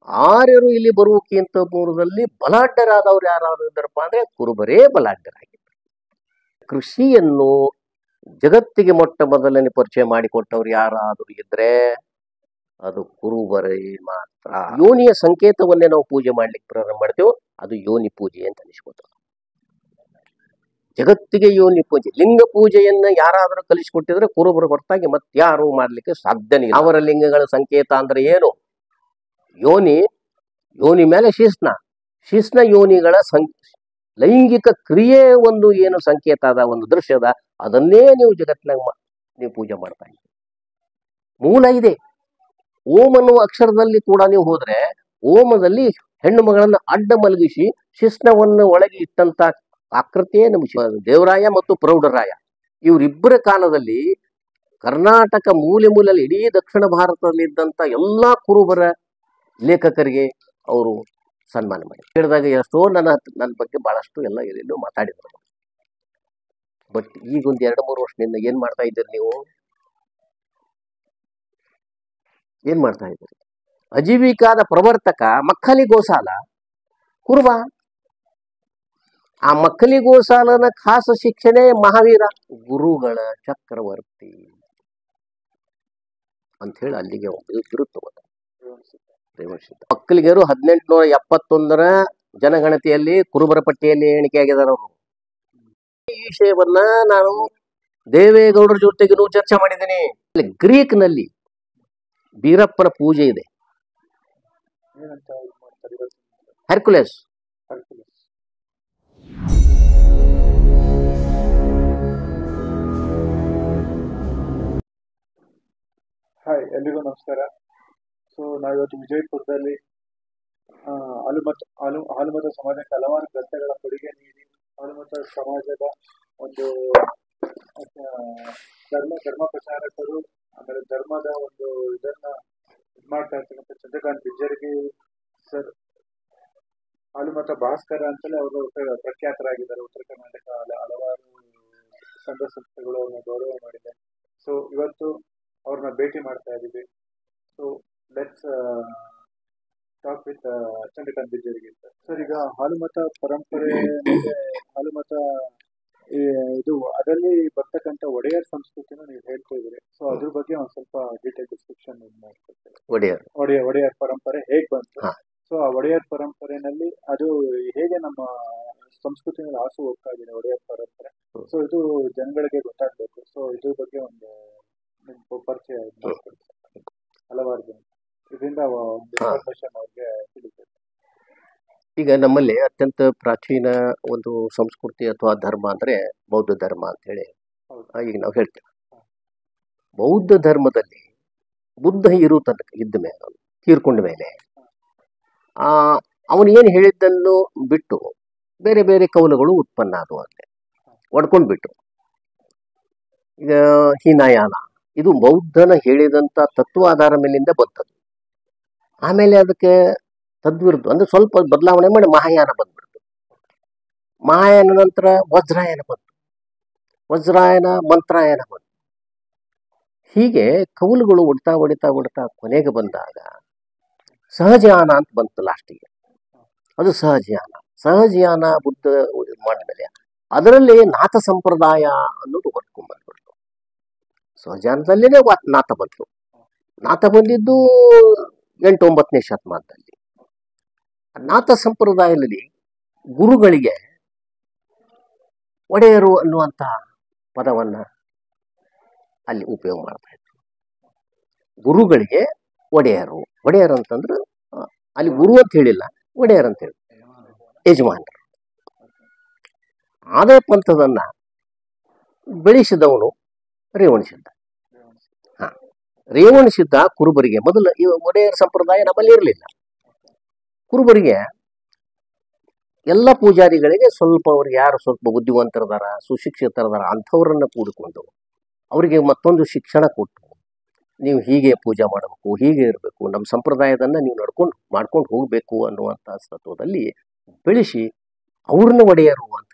ಆರ್ಯರು ಇಲ್ಲಿ ಬರುವಕ್ಕಿಂತ ಪೂರ್ವದಲ್ಲಿ ಬಲಾಢ್ಯರಾದವ್ರು ಯಾರಾದ್ರು ಇದ್ದಾರಪ್ಪ ಅಂದ್ರೆ ಕುರುಬರೇ ಬಲಾಢ್ಯರಾಗಿದ್ದಾರೆ. ಕೃಷಿಯನ್ನು ಜಗತ್ತಿಗೆ ಮೊಟ್ಟ ಮೊದಲನೇ ಪರಿಚಯ ಮಾಡಿಕೊಟ್ಟವ್ರು ಯಾರಾದರೂ ಇದ್ರೆ ಅದು ಕುರುಬರೇ ಮಾತ್ರ. ಯೋನಿಯ ಸಂಕೇತವನ್ನೇ ನಾವು ಪೂಜೆ ಮಾಡ್ಲಿಕ್ಕೆ ಪ್ರಾರಂಭ ಮಾಡ್ತೇವೆ, ಅದು ಯೋನಿ ಪೂಜೆ ಅಂತ ಅನಿಸ್ಬೋದು. ಜಗತ್ತಿಗೆ ಯೋನಿ ಪೂಜೆ, ಲಿಂಗ ಪೂಜೆಯನ್ನ ಯಾರಾದರೂ ಕಲಿಸಿಕೊಟ್ಟಿದ್ರೆ ಕುರುಬರು ಹೊರತಾಗಿ ಮತ್ತಾರು ಮಾಡ್ಲಿಕ್ಕೆ ಸಾಧ್ಯನೇ ಇಲ್ಲ. ಅವರ ಲಿಂಗಗಳ ಸಂಕೇತ ಅಂದ್ರೆ ಏನು? ಯೋನಿ, ಯೋನಿ ಮೇಲೆ ಶಿಸ್ನ ಯೋನಿಗಳ ಲೈಂಗಿಕ ಕ್ರಿಯೆ ಒಂದು ಏನು ಸಂಕೇತ ಅದ, ಒಂದು ದೃಶ್ಯದ, ಅದನ್ನೇ ನೀವು ಜಗತ್ತಿನಾಗ ನೀವು ಪೂಜೆ ಮಾಡ್ತಾ ಇದ್ದೀರಿ. ಮೂಲ ಇದೆ. ಓಂ ಅನ್ನುವ ಅಕ್ಷರದಲ್ಲಿ ಕೂಡ ನೀವು ಹೋದ್ರೆ ಓಮದಲ್ಲಿ ಹೆಣ್ಣು ಮಗಳನ್ನ ಅಡ್ಡ ಮಲಗಿಸಿ ಶಿಸ್ನವನ್ನು ಒಳಗೆ ಇಟ್ಟಂತ ಆಕೃತಿಯೇ ನಮ್ಮ ದೇವರಾಯ ಮತ್ತು ಪ್ರೌಢರಾಯ. ಇವರಿಬ್ಬರ ಕಾಲದಲ್ಲಿ ಕರ್ನಾಟಕ ಮೂಲೆಯಲ್ಲಿ ಇಡೀ ದಕ್ಷಿಣ ಭಾರತದಲ್ಲಿ ಇದ್ದಂತ ಎಲ್ಲಾ ಕುರುಬರ ಲೇಖಕರಿಗೆ ಅವರು ಸನ್ಮಾನ ಮಾಡಿ ಹೇಳಿದಾಗ ಎಷ್ಟೋ ನನ್ನ ಬಗ್ಗೆ ಬಹಳಷ್ಟು ಎಲ್ಲ ಎಲ್ಲೆಲ್ಲೋ ಮಾತಾಡಿದ್ರು. ಬಟ್ ಈಗ ಒಂದು 2-3 ವರ್ಷದಿಂದ ಏನ್ ಮಾಡ್ತಾ ಇದ್ದೀರಿ ನೀವು? ಏನ್ ಮಾಡ್ತಾ ಇದ್ದೀರಿ? ಅಜೀವಿಕಾದ ಪ್ರವರ್ತಕ ಮಕ್ಕಲಿ ಗೋಸಾಲ ಕುರುಬ. ಆ ಮಕ್ಕಲಿ ಗೋಸಾಲನ ಖಾಸ ಶಿಕ್ಷಣೆ ಮಹಾವೀರ, ಗುರುಗಳ ಚಕ್ರವರ್ತಿ ಅಂತ ಹೇಳಿ ಅಲ್ಲಿಗೆ ಇರುತ್ತದೆ. ಮಕ್ಕಳಿಗರು 1871 ಜನಗಣತಿಯಲ್ಲಿ ಕುರುಬರ ಪಟ್ಟಿಯಲ್ಲಿ ಎಣಿಕೆಯಾಗಿದ್ದಾರೆ ಅವರು. ಈ ವಿಷಯವನ್ನ ನಾನು ದೇವೇಗೌಡರ ಜೊತೆಗೂ ಚರ್ಚೆ ಮಾಡಿದ್ದೀನಿ. ಗ್ರೀಕ್ ನಲ್ಲಿ ಬೀರಪ್ಪನ ಪೂಜೆ ಇದೆ, ಹೆರ್ಕುಲೆಸ್. ಹಾಯ್, ಎಲ್ರಿಗೂ ನಮಸ್ಕಾರ. ಸೊ ನಾವಿವತ್ತು ವಿಜಯಪುರದಲ್ಲಿ ಹಾಲುಮತ ಸಮಾಜಕ್ಕೆ ಹಲವಾರು ಗ್ರಂಥಗಳ ಕೊಡುಗೆ ನೀಡಿ ಹಾಲುಮತ ಸಮಾಜದ ಒಂದು ಧರ್ಮ ಪ್ರಚಾರಕರು, ಆಮೇಲೆ ಧರ್ಮದ ಒಂದು ಇದನ್ನ ಮಾಡ್ತಾ ಇರ್ತಕ್ಕಂಥ ಚಂದ್ರಕಾಂತ್ ಬಿಜ್ಜರ್ಗಿ ಸರ್, ಹಾಲುಮತ ಭಾಸ್ಕರ ಅಂತಲೇ ಅವರು ಪ್ರಖ್ಯಾತರಾಗಿದ್ದಾರೆ. ಉತ್ತರ ಕರ್ನಾಟಕ ಹಲವಾರು ಸಂಘ ಸಂಸ್ಥೆಗಳು ಅವ್ರನ್ನ ಗೌರವ ಮಾಡಿದೆ. ಸೊ ಇವತ್ತು ಅವ್ರನ್ನ ಭೇಟಿ ಮಾಡ್ತಾ ಇದ್ದೀವಿ. So let's talk with Chandrakant Bijjargi sir. ಈಗ ಹಾಲುಮತ ಪರಂಪರೆ ಮತ್ತೆ ಹಾಲುಮತ ಇದು ಅದರಲ್ಲಿ ಬರ್ತಕ್ಕಂಥ ಒಡೆಯರ್ ಸಂಸ್ಕೃತಿನ ನೀವು ಹೇಳ್ತಾ ಇದ್ರಿ. ಸೊ ಅದ್ರ ಬಗ್ಗೆ ಒಂದ್ ಸ್ವಲ್ಪ ಡೀಟೇಲ್ ಡಿಸ್ಕ್ರಿಪ್ಷನ್ ಮಾಡ್ಕೊಡ್ತೇವೆ. ಒಡೆಯರ್ ಪರಂಪರೆ ಹೇಗ್ ಬಂತು? ಸೊ ಆ ಒಡೆಯರ್ ಪರಂಪರೆನಲ್ಲಿ ಅದು ಹೇಗೆ ನಮ್ಮ ಸಂಸ್ಕೃತಿನಲ್ಲಿ ಹಾಸು ಹೋಗ್ತಾ ಇದೆ ಒಡೆಯರ್ ಪರಂಪರೆ. ಸೊ ಇದು ಜನಗಳಿಗೆ ಗೊತ್ತಾಗ್ಬೇಕು. ಸೊ ಇದ್ರ ಬಗ್ಗೆ ಒಂದು ಪರಿಚಯ ಹಲವಾರು ಜನ ಇದರಿಂದ ಇನ್ಫಾರ್ಮೇಶನ್ ಅವ್ರಿಗೆ ತಿಳಿತದೆ. ಈಗ ನಮ್ಮಲ್ಲಿ ಅತ್ಯಂತ ಪ್ರಾಚೀನ ಒಂದು ಸಂಸ್ಕೃತಿ ಅಥವಾ ಧರ್ಮ ಅಂದ್ರೆ ಬೌದ್ಧ ಧರ್ಮ ಅಂತ ಹೇಳಿ ಈಗ ನಾವು ಹೇಳ್ತೇವೆ. ಬೌದ್ಧ ಧರ್ಮದಲ್ಲಿ ಬುದ್ಧ ಇದ್ದ ಮೇಲೆ, ತೀರ್ಕೊಂಡ ಮೇಲೆ ಅವನು ಏನು ಹೇಳಿದ್ದನ್ನು ಬಿಟ್ಟು ಬೇರೆ ಬೇರೆ ಕೌಲುಗಳು ಉತ್ಪನ್ನ ಆಗುವಂತೆ ಒಡ್ಕೊಂಡ್ಬಿಟ್ಟು, ಈಗ ಹೀನಯಾನ ಇದು ಬೌದ್ಧನ ಹೇಳಿದಂತ ತತ್ವ ಆಧಾರ ಮೇಲಿಂದ ಬಂದದ್ದು. ಆಮೇಲೆ ಅದಕ್ಕೆ ತದ್ವಿರುದ್ಧ ಅಂದ್ರೆ ಸ್ವಲ್ಪ ಬದಲಾವಣೆ ಮಾಡಿ ಮಹಾಯಾನ ಬಂದ್ಬಿಡ್ತು. ಮಹಾಯಾನ ನಂತರ ವಜ್ರಾಯನ ಬಂತು, ವಜ್ರಾಯನ ಮಂತ್ರಾಯನ ಬಂತು. ಹೀಗೆ ಕೌಲುಗಳು ಹೊಡ್ತಾ ಕೊನೆಗೆ ಬಂದಾಗ ಸಹಜಯಾನ ಅಂತ ಬಂತು ಲಾಸ್ಟಿಗೆ. ಅದು ಸಹಜಯಾನ ಬುದ್ಧ ಮಾಡಿದ್ಮೇಲೆ ಅದರಲ್ಲಿ ನಾಥ ಸಂಪ್ರದಾಯ ಅನ್ನೋದು ಹೊರ್ಕೊಂಡ್ ಬಂದ್ಬಿಡ್ತು. ಸಹಜಯಾನದಲ್ಲಿನೇ ನಾಥ ಬಂತು. ನಾಥ ಬಂದಿದ್ದು 8-9ನೇ ಶತಮಾನದಲ್ಲಿ. ನಾಥ ಸಂಪ್ರದಾಯದಲ್ಲಿ ಗುರುಗಳಿಗೆ ಒಡೆಯರು ಅನ್ನುವಂತ ಪದವನ್ನ ಅಲ್ಲಿ ಉಪಯೋಗ ಮಾಡ್ತಾ ಇದ್ರು. ಗುರುಗಳಿಗೆ ಒಡೆಯರು ಅಂತಂದ್ರೆ ಅಲ್ಲಿ ಗುರು ಅಂತ ಹೇಳಿಲ್ಲ, ಒಡೆಯರ್ ಅಂತ ಹೇಳಿ ಯಜಮಾನರು. ಆದ ಪಂಥದನ್ನ ಬೆಳೆಸಿದವನು ರೇವಣಸಿದ್ಧ. ರೇವಣಸಿದ್ಧ ಕುರುಬರಿಗೆ ಮೊದಲು ಈ ಒಡೆಯರ್ ಸಂಪ್ರದಾಯ ನಮ್ಮಲ್ಲಿ ಇರಲಿಲ್ಲ. ಕುರುಬರಿಗೆ ಎಲ್ಲ ಪೂಜಾರಿಗಳಿಗೆ ಸ್ವಲ್ಪ ಅವ್ರಿಗೆ ಯಾರು ಸ್ವಲ್ಪ ಬುದ್ಧಿವಂತರದಾರ, ಸುಶಿಕ್ಷಿತರದಾರ ಅಂಥವ್ರನ್ನ ಕೂಡಿಕೊಂಡು ಅವರಿಗೆ ಮತ್ತೊಂದು ಶಿಕ್ಷಣ ಕೊಟ್ಟು, ನೀವು ಹೀಗೆ ಪೂಜೆ ಮಾಡಬೇಕು, ಹೀಗೆ ಇರಬೇಕು, ನಮ್ಮ ಸಂಪ್ರದಾಯದನ್ನ ನೀವು ಮಾಡ್ಕೊಂಡು ಹೋಗ್ಬೇಕು ಅನ್ನುವಂಥ ತತ್ವದಲ್ಲಿ ಬೆಳೆಸಿ ಅವ್ರನ್ನ ಒಡೆಯರು ಅಂತ.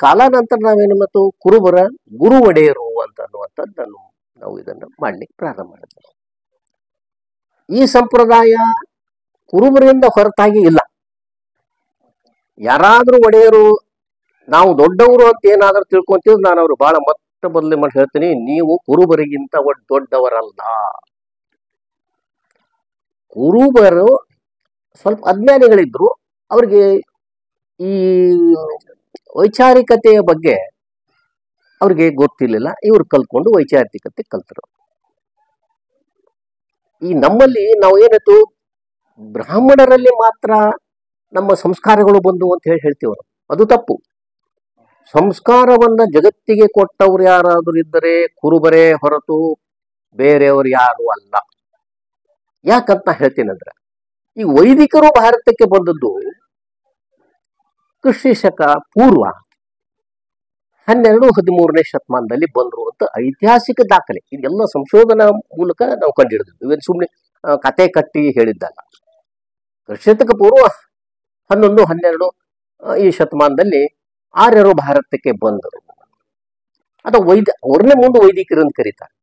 ಕಾಲಾನಂತರ ನಾವೇನು ಮತ್ತು ಕುರುಬರ ಗುರು ಒಡೆಯರು ಅಂತ ಅನ್ನುವಂಥದ್ದನ್ನು ನಾವು ಇದನ್ನು ಮಾಡ್ಲಿಕ್ಕೆ ಪ್ರಾರಂಭ ಮಾಡಿದ್ವಿ. ಈ ಸಂಪ್ರದಾಯ ಕುರುಬರಿಂದ ಹೊರತಾಗಿ ಇಲ್ಲ. ಯಾರಾದ್ರೂ ಒಡೆಯರು ನಾವು ದೊಡ್ಡವರು ಅಂತ ಏನಾದ್ರೂ ತಿಳ್ಕೊಂತೀವಿ, ನಾನು ಅವ್ರು ಬಹಳ ಮೊಟ್ಟ ಬದಲಿ ಮಾಡಿ ಹೇಳ್ತೀನಿ, ನೀವು ಕುರುಬರಿಗಿಂತ ದೊಡ್ಡವರಲ್ಲ. ಕುರುಬರು ಸ್ವಲ್ಪ ಅಜ್ಞಾನಿಗಳಿದ್ರು, ಅವ್ರಿಗೆ ಈ ವೈಚಾರಿಕತೆಯ ಬಗ್ಗೆ ಅವ್ರಿಗೆ ಗೊತ್ತಿರಲಿಲ್ಲ. ಇವ್ರು ಕಲ್ತ್ಕೊಂಡು ವೈಚಾರಿಕತೆ ಕಲ್ತರು. ಈ ನಮ್ಮಲ್ಲಿ ನಾವು ಏನಾಯ್ತು, ಬ್ರಾಹ್ಮಣರಲ್ಲಿ ಮಾತ್ರ ನಮ್ಮ ಸಂಸ್ಕಾರಗಳು ಬಂದು ಅಂತ ಹೇಳ್ತೀವಿ. ಅದು ತಪ್ಪು. ಸಂಸ್ಕಾರವನ್ನ ಜಗತ್ತಿಗೆ ಕೊಟ್ಟವ್ರು ಯಾರಾದ್ರೂ ಇದ್ದರೆ ಕುರುಬರೇ ಹೊರತು ಬೇರೆಯವರು ಯಾರು ಅಲ್ಲ. ಯಾಕಂತ ಹೇಳ್ತೀನಿ ಅಂದ್ರೆ, ಈ ವೈದಿಕರು ಭಾರತಕ್ಕೆ ಬಂದದ್ದು ಕ್ರಿಸ್ತ ಶಕ ಪೂರ್ವ 12-13ನೇ ಶತಮಾನದಲ್ಲಿ ಬಂದ್ರು ಅಂತ ಐತಿಹಾಸಿಕ ದಾಖಲೆ. ಇದೆಲ್ಲ ಸಂಶೋಧನಾ ಮೂಲಕ ನಾವು ಕಂಡುಹಿಡಿದ್ವಿ. ಇವೇನು ಸುಮ್ಮನೆ ಕತೆ ಕಟ್ಟಿ ಹೇಳಿದ್ದಲ್ಲ. ಕ್ರಿಸ್ತ ಶಕ ಪೂರ್ವ 11-12 ಈ ಶತಮಾನದಲ್ಲಿ ಆರ್ಯರು ಭಾರತಕ್ಕೆ ಬಂದರು. ಅದು ಅವ್ರನ್ನೇ ಮುಂದೆ ವೈದಿಕರು ಅಂತ ಕರೀತಾರೆ.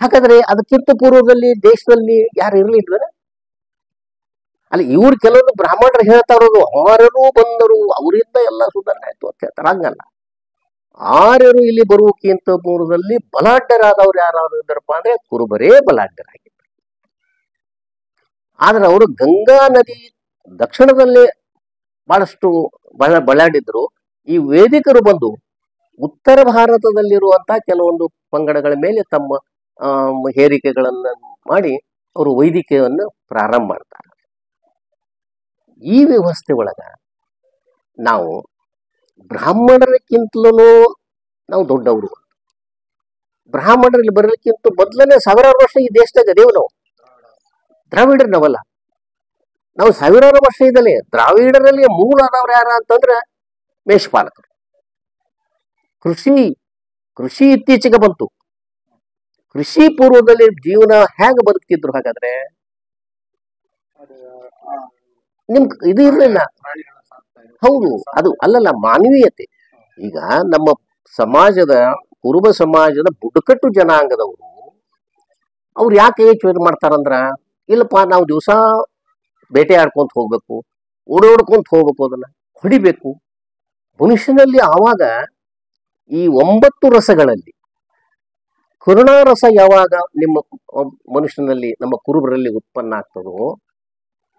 ಹಾಗಾದ್ರೆ ಅದಕ್ಕಿಂತ ಪೂರ್ವದಲ್ಲಿ ದೇಶದಲ್ಲಿ ಯಾರು ಇರಲಿಲ್ವೇ? ಅಲ್ಲಿ ಇವ್ರು ಕೆಲವೊಂದು ಬ್ರಾಹ್ಮಣರು ಹೇಳ್ತಾ ಇರೋದು ಆರ್ಯರು ಬಂದರು, ಅವರಿಂದ ಎಲ್ಲ ಸುಧಾರಣೆ ಆಯ್ತು ಅಂತ ಹೇಳ್ತಾರೆ. ಹಂಗಲ್ಲ. ಆರ್ಯರು ಇಲ್ಲಿ ಬರುವಕ್ಕಿಂತ ಪೂರ್ವದಲ್ಲಿ ಬಲಾಢ್ಯರಾದವ್ರು ಯಾರಾದ್ರು ಇದ್ದಾರಪ್ಪ ಅಂದ್ರೆ ಕುರುಬರೇ ಬಲಾಢ್ಯರಾಗಿದ್ದರು. ಆದ್ರೆ ಅವರು ಗಂಗಾ ನದಿ ದಕ್ಷಿಣದಲ್ಲಿ ಬಹಳಷ್ಟು ಬಲಾಢ್ಯರು. ಈ ವೇದಿಕರು ಬಂದು ಉತ್ತರ ಭಾರತದಲ್ಲಿರುವಂತಹ ಕೆಲವೊಂದು ಪಂಗಡಗಳ ಮೇಲೆ ತಮ್ಮ ಹೇರಿಕೆಗಳನ್ನ ಮಾಡಿ ಅವರು ವೈದಿಕವನ್ನು ಪ್ರಾರಂಭ ಮಾಡ್ತಾರೆ. ಈ ವ್ಯವಸ್ಥೆ ಒಳಗ ನಾವು ಬ್ರಾಹ್ಮಣರಕ್ಕಿಂತಲೂ ನಾವು ದೊಡ್ಡವರು. ಬ್ರಾಹ್ಮಣರಲ್ಲಿ ಬರಲಿಕ್ಕಿಂತ ಮೊದಲನೇ 1000 ವರ್ಷ ಈ ದೇಶದಾಗ ಅದೇವು. ನಾವು ದ್ರಾವಿಡರು ನಾವಲ್ಲ. ನಾವು 1000 ವರ್ಷ ಇದ್ದಲೇ ದ್ರಾವಿಡರಲ್ಲಿ ಮೂಲ ಆದವ್ರು ಯಾರ ಅಂತಂದ್ರೆ ಮೇಷಪಾಲಕರು. ಕೃಷಿ ಇತ್ತೀಚೆಗೆ ಬಂತು. ಕೃಷಿ ಪೂರ್ವದಲ್ಲಿ ಜೀವನ ಹೇಗೆ ಬದುಕ್ತಿದ್ರು? ಹಾಗಾದ್ರೆ ನಿಮ್ ಇದು ಇರ್ಲಿಲ್ಲ. ಹೌದು, ಅದು ಅಲ್ಲಲ್ಲ, ಮಾನವೀಯತೆ. ಈಗ ನಮ್ಮ ಸಮಾಜದ ಕುರುಬ ಸಮಾಜದ ಬುಡಕಟ್ಟು ಜನಾಂಗದವರು ಅವ್ರು ಯಾಕೆ ಯೋಚನೆ ಮಾಡ್ತಾರಂದ್ರ, ಇಲ್ಲಪ್ಪ ನಾವು ದಿವಸ ಬೇಟೆ ಆಡ್ಕೊಂತ ಹೋಗ್ಬೇಕು, ಓಡಾಡ್ಕೊಂತ ಹೋಗ್ಬೇಕು, ಅದನ್ನ ಹೊಡಿಬೇಕು. ಮನುಷ್ಯನಲ್ಲಿ ಆವಾಗ ಈ 9 ರಸಗಳಲ್ಲಿ ಕರುಣಾರಸ ಯಾವಾಗ ನಿಮ್ಮ ಮನುಷ್ಯನಲ್ಲಿ, ನಮ್ಮ ಕುರುಬರಲ್ಲಿ ಉತ್ಪನ್ನ ಆಗ್ತದೋ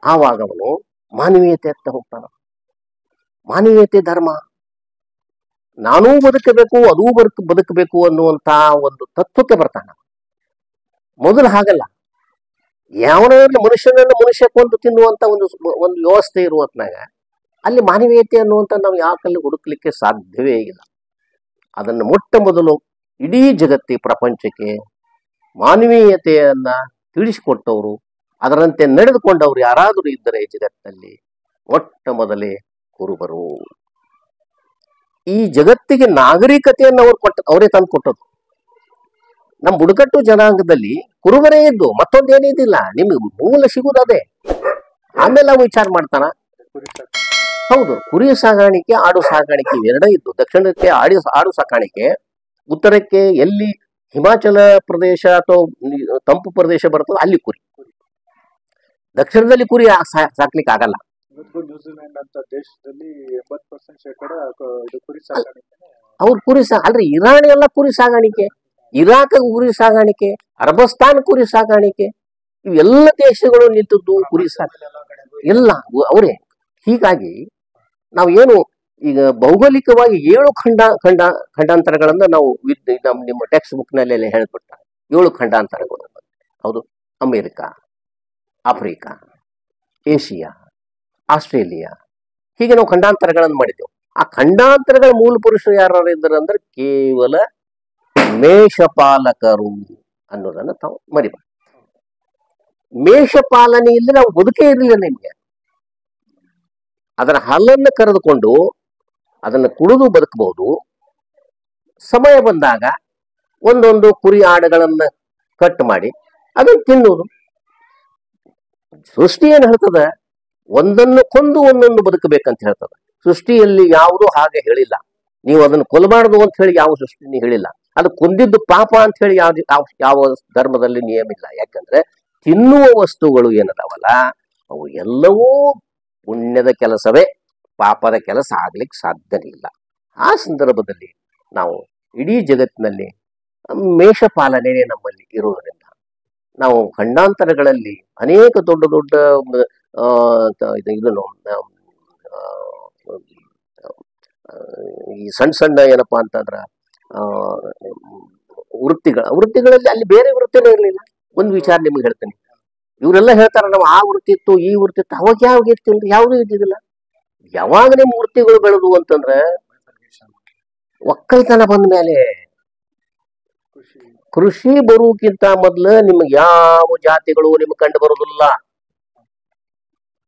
ಆವಾಗ ಅವನು ಮಾನವೀಯತೆ ಆಗ್ತಾ ಹೋಗ್ತಾನ. ಮಾನವೀಯತೆ ಧರ್ಮ, ನಾನೂ ಬದುಕಬೇಕು ಅದೂ ಬದುಕಬೇಕು ಅನ್ನುವಂತ ಒಂದು ತತ್ವಕ್ಕೆ ಬರ್ತಾನ. ಮೊದಲು ಹಾಗಲ್ಲ. ಯಾವನಾದ್ರೂ ಮನುಷ್ಯ ಕೊಂದು ತಿನ್ನುವಂತ ಒಂದು ವ್ಯವಸ್ಥೆ ಇರುವತ್ನಾಗ ಅಲ್ಲಿ ಮಾನವೀಯತೆ ಅನ್ನುವಂಥ ನಾವು ಯಾಕಲ್ಲಿ ಹುಡುಕ್ಲಿಕ್ಕೆ ಸಾಧ್ಯವೇ ಇಲ್ಲ. ಅದನ್ನು ಮೊಟ್ಟ ಮೊದಲು ಇಡೀ ಪ್ರಪಂಚಕ್ಕೆ ಮಾನವೀಯತೆಯನ್ನ ತಿಳಿಸಿಕೊಟ್ಟವರು, ಅದರಂತೆ ನಡೆದುಕೊಂಡವರು ಯಾರಾದರೂ ಇದ್ದರೆ ಜಗತ್ತಿನಲ್ಲಿ ಮೊಟ್ಟ ಮೊದಲೇ ಕುರುಬರು. ಈ ಜಗತ್ತಿಗೆ ನಾಗರಿಕತೆಯನ್ನು ಅವರೇ ತಂದು ಕೊಟ್ಟರು. ನಮ್ಮ ಬುಡಕಟ್ಟು ಜನಾಂಗದಲ್ಲಿ ಕುರುಬರೇ ಇದ್ದು ಮತ್ತೊಂದೇನಿದ್ದಿಲ್ಲ. ನಿಮ್ಗೆ ಮೂಲ ಸಿಗುವುದೇ. ಆಮೇಲೆ ನಾವು ವಿಚಾರ ಮಾಡ್ತಾನ. ಹೌದು, ಕುರಿ ಸಾಗಾಣಿಕೆ, ಆಡು ಸಾಗಾಣಿಕೆ ಎರಡೇ ಇದ್ದು. ದಕ್ಷಿಣಕ್ಕೆ ಆಡು ಸಾಕಾಣಿಕೆ, ಉತ್ತರಕ್ಕೆ ಎಲ್ಲಿ ಹಿಮಾಚಲ ಪ್ರದೇಶ ಅಥವಾ ತಂಪು ಪ್ರದೇಶ ಬರ್ತದೆ ಅಲ್ಲಿ ಕುರಿ. ದಕ್ಷಿಣದಲ್ಲಿ ಕುರಿ ಸಾಕ್ಲಿಕ್ಕೆ ಆಗಲ್ಲ. ನ್ಯೂಜಿಲೆಂಡ್ ಅಂತ ದೇಶದಲ್ಲಿ 80% ಕುರಿ ಸಾಗಾಣಿಕೆ. ಅವ್ರ ಕುರಿ ಅಲ್ರಿ, ಇರಾನ್ ಎಲ್ಲ ಕುರಿ ಸಾಗಾಣಿಕೆ, ಇರಾಕ್ ಕುರಿ ಸಾಗಾಣಿಕೆ, ಅರಬಸ್ತಾನ್ ಕುರಿ ಸಾಗಾಣಿಕೆ, ಇವೆಲ್ಲ ದೇಶಗಳು ನಿಂತದ್ದು ಕುರಿ ಎಲ್ಲ ಅವರೇ. ಹೀಗಾಗಿ ನಾವು ಏನು ಈಗ ಭೌಗೋಳಿಕವಾಗಿ 7 ಖಂಡಾಂತರಗಳನ್ನ ನಾವು ನಿಮ್ಮ ಟೆಕ್ಸ್ಟ್ ಬುಕ್ ನಲ್ಲಿ ಹೇಳ್ಬಿಡ್ತಾರೆ. 7 ಖಂಡಾಂತರಗಳು. ಹೌದು, ಅಮೇರಿಕಾ, ಆಫ್ರಿಕಾ, ಏಷಿಯಾ, ಆಸ್ಟ್ರೇಲಿಯಾ, ಹೀಗೆ ನಾವು ಖಂಡಾಂತರಗಳನ್ನು ಮಾಡಿದ್ದೆವು. ಆ ಖಂಡಾಂತರಗಳ ಮೂಲ ಪುರುಷರು ಯಾರು ಇದ್ದಾರೆ ಅಂದ್ರೆ ಕೇವಲ ಮೇಷಪಾಲಕರು ಅನ್ನೋದನ್ನ ತಾವು ಮರಿಬಾರ್ದು. ಮೇಷಪಾಲನೆ ಇಲ್ಲದೆ ನಾವು ಬದುಕೇ ಇರಲಿಲ್ಲ. ನಿಮ್ಗೆ ಅದರ ಹಾಲನ್ನು ಕರೆದುಕೊಂಡು ಅದನ್ನು ಕುಡಿದು ಬದುಕಬಹುದು. ಸಮಯ ಬಂದಾಗ ಒಂದೊಂದು ಕುರಿ ಆಡುಗಳನ್ನ ಕಟ್ ಮಾಡಿ ಅದನ್ನು ತಿನ್ನುವುದು. ಸೃಷ್ಟಿ ಏನ್ ಹೇಳ್ತದ, ಒಂದನ್ನು ಕೊಂದು ಒಂದೊಂದು ಬದುಕಬೇಕಂತ ಹೇಳ್ತದ. ಸೃಷ್ಟಿಯಲ್ಲಿ ಯಾವುದು ಹಾಗೆ ಹೇಳಿಲ್ಲ. ನೀವು ಅದನ್ನು ಕೊಲ್ಲಬಾರದು ಅಂತ ಹೇಳಿ ಯಾವ ಸೃಷ್ಟಿನಿ ಹೇಳಿಲ್ಲ. ಅದು ಕೊಂದಿದ್ದು ಪಾಪ ಅಂತ ಹೇಳಿ ಯಾವ ಧರ್ಮದಲ್ಲಿ ನಿಯಮ ಇಲ್ಲ. ಯಾಕಂದ್ರೆ ತಿನ್ನುವ ವಸ್ತುಗಳು ಏನದಾವಲ್ಲ ಅವು ಎಲ್ಲವೂ ಪುಣ್ಯದ ಕೆಲಸವೇ, ಪಾಪದ ಕೆಲಸ ಆಗ್ಲಿಕ್ಕೆ ಸಾಧ್ಯವಿಲ್ಲ. ಆ ಸಂದರ್ಭದಲ್ಲಿ ನಾವು ಇಡೀ ಜಗತ್ತಿನಲ್ಲಿ ಮೇಷಪಾಲನೆ ನಮ್ಮಲ್ಲಿ ಇರುವುದರಿಂದ ನಾವು ಖಂಡಾಂತರಗಳಲ್ಲಿ ಅನೇಕ ದೊಡ್ಡ ದೊಡ್ಡ ಇದನ್ನು ಈ ಸಣ್ಣ ಸಣ್ಣ ಏನಪ್ಪಾ ಅಂತಂದ್ರ ವೃತ್ತಿಗಳಲ್ಲಿ ಅಲ್ಲಿ ಬೇರೆ ವೃತ್ತಿನೇ ಇರಲಿಲ್ಲ. ಒಂದು ವಿಚಾರ ನಿಮ್ಗೆ ಹೇಳ್ತೇನೆ. ಇವರೆಲ್ಲ ಹೇಳ್ತಾರ ನಾವು ಆ ವೃತ್ತಿ ಇತ್ತು ಈ ವೃತ್ತಿ ಇತ್ತು, ಅವಾಗ ಯಾವಾಗ ಇರ್ತಿಲ್ರಿ, ಯಾವುದೂ ಇದ್ದಿದ್ದಿಲ್ಲ. ಯಾವಾಗ ನಿಮ್ಮ ವೃತ್ತಿಗಳು ಬೆಳೆದು ಅಂತಂದ್ರೆ ಒಕ್ಕಲ್ತನ ಬಂದ ಮೇಲೆ. ಕೃಷಿ ಬರುವುದಕ್ಕಿಂತ ಮೊದ್ಲು ನಿಮ್ಗೆ ಯಾವ ಜಾತಿಗಳು ನಿಮ್ಗೆ ಕಂಡು ಬರೋದಿಲ್ಲ.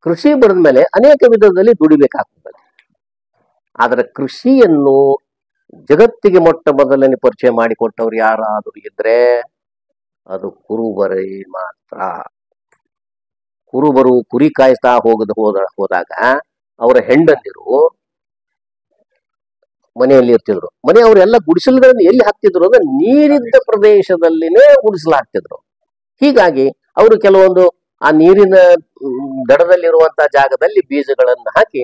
ಕೃಷಿ ಬರೆದ ಮೇಲೆ ಅನೇಕ ವಿಧದಲ್ಲಿ ದುಡಿಬೇಕಾಗ್ತದೆ. ಆದ್ರೆ ಕೃಷಿಯನ್ನು ಜಗತ್ತಿಗೆ ಮೊಟ್ಟ ಮೊದಲನೇ ಪರಿಚಯ ಮಾಡಿಕೊಟ್ಟವ್ರು ಯಾರಾದರೂ ಇದ್ರೆ ಅದು ಕುರುಬರೇ ಮಾತ್ರ. ಕುರುಬರು ಕುರಿ ಕಾಯಿಸ್ತಾ ಹೋದಾಗ ಅವರ ಹೆಂಡಂದಿರು ಮನೆಯಲ್ಲಿ ಇರ್ತಿದ್ರು. ಅವರೆಲ್ಲ ಗುಡಿಸಲುಗಳನ್ನು ಎಲ್ಲಿ ಹಾಕ್ತಿದ್ರು ಅಂದ್ರೆ ನೀರಿದ್ದ ಪ್ರದೇಶದಲ್ಲಿನೇ ಗುಡಿಸಲು ಹಾಕ್ತಿದ್ರು. ಹೀಗಾಗಿ ಅವರು ಕೆಲವೊಂದು ಆ ನೀರಿನ ದಡದಲ್ಲಿರುವಂತಹ ಜಾಗದಲ್ಲಿ ಬೀಜಗಳನ್ನು ಹಾಕಿ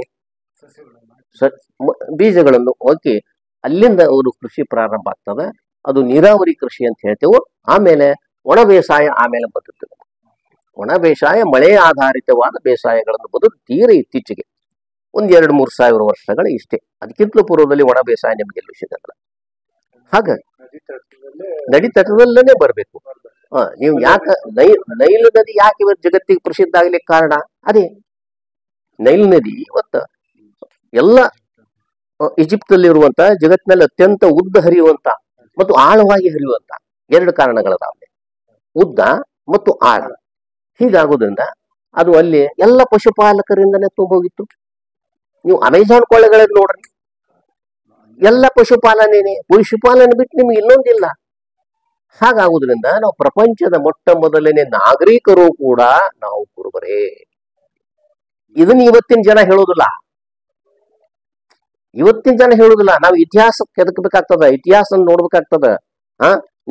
ಬೀಜಗಳನ್ನು ಹಾಕಿ ಅಲ್ಲಿಂದ ಅವರು ಕೃಷಿ ಪ್ರಾರಂಭ ಆಗ್ತದೆ. ಅದು ನೀರಾವರಿ ಕೃಷಿ ಅಂತ ಹೇಳ್ತೇವೆ. ಆಮೇಲೆ ಒಣ ಬೇಸಾಯ ಆಮೇಲೆ ಬದುಕ್ತದೆ. ಒಣ ಬೇಸಾಯ ಮಳೆ ಆಧಾರಿತವಾದ ಬೇಸಾಯಗಳನ್ನು ಬದುಕು ತೀರ ಇತ್ತೀಚೆಗೆ ಒಂದ್ 2-3 ಸಾವಿರ ವರ್ಷಗಳು ಇಷ್ಟೇ. ಅದಕ್ಕಿಂತಲೂ ಪೂರ್ವದಲ್ಲಿ ಒಣ ಬೇಸಾಯ ನಿಮ್ಗೆಲ್ಲೂ ಸಿಗಲ್ಲ. ಹಾಗಾಗಿ ನದಿ ತಟದಲ್ಲೇ ಬರ್ಬೇಕು. ನೀವು ಯಾಕೆ ನೈಲ್ ನದಿ ಯಾಕೆ ಇವತ್ತು ಜಗತ್ತಿಗೆ ಪ್ರಸಿದ್ಧ ಆಗ್ಲಿಕ್ಕೆ ಕಾರಣ ಅದೇ. ನೈಲ್ ನದಿ ಇವತ್ತು ಎಲ್ಲ ಈಜಿಪ್ಟ್ ಅಲ್ಲಿ ಇರುವಂತ ಜಗತ್ತಿನಲ್ಲಿ ಅತ್ಯಂತ ಉದ್ದ ಹರಿಯುವಂತ ಮತ್ತು ಆಳವಾಗಿ ಹರಿಯುವಂತ 2 ಕಾರಣಗಳದಾವೆ, ಉದ್ದ ಮತ್ತು ಆಳ. ಹೀಗಾಗೋದ್ರಿಂದ ಅದು ಅಲ್ಲಿ ಎಲ್ಲ ಪಶುಪಾಲಕರಿಂದನೇ ತುಂಬೋಗಿತ್ತು. ನೀವು ಅಮೆಜಾನ್ ಕೊಳ್ಳೆಗಳಲ್ಲಿ ನೋಡ್ರಿ, ಎಲ್ಲ ಪಶುಪಾಲನೆ ಬಿಟ್ಟು ನಿಮ್ಗೆ ಇನ್ನೊಂದಿಲ್ಲ. ಹಾಗಾಗುವುದರಿಂದ ನಾವು ಪ್ರಪಂಚದ ಮೊಟ್ಟ ಮೊದಲನೇ ನಾಗರಿಕರು ಕೂಡ ನಾವು ಕುರುಬರೇ. ಇದನ್ನ ಇವತ್ತಿನ ಜನ ಹೇಳೋದಿಲ್ಲ. ನಾವು ಇತಿಹಾಸಕ್ಕೆ ಎದಕ್ಬೇಕಾಗ್ತದ, ಇತಿಹಾಸ ನೋಡ್ಬೇಕಾಗ್ತದ.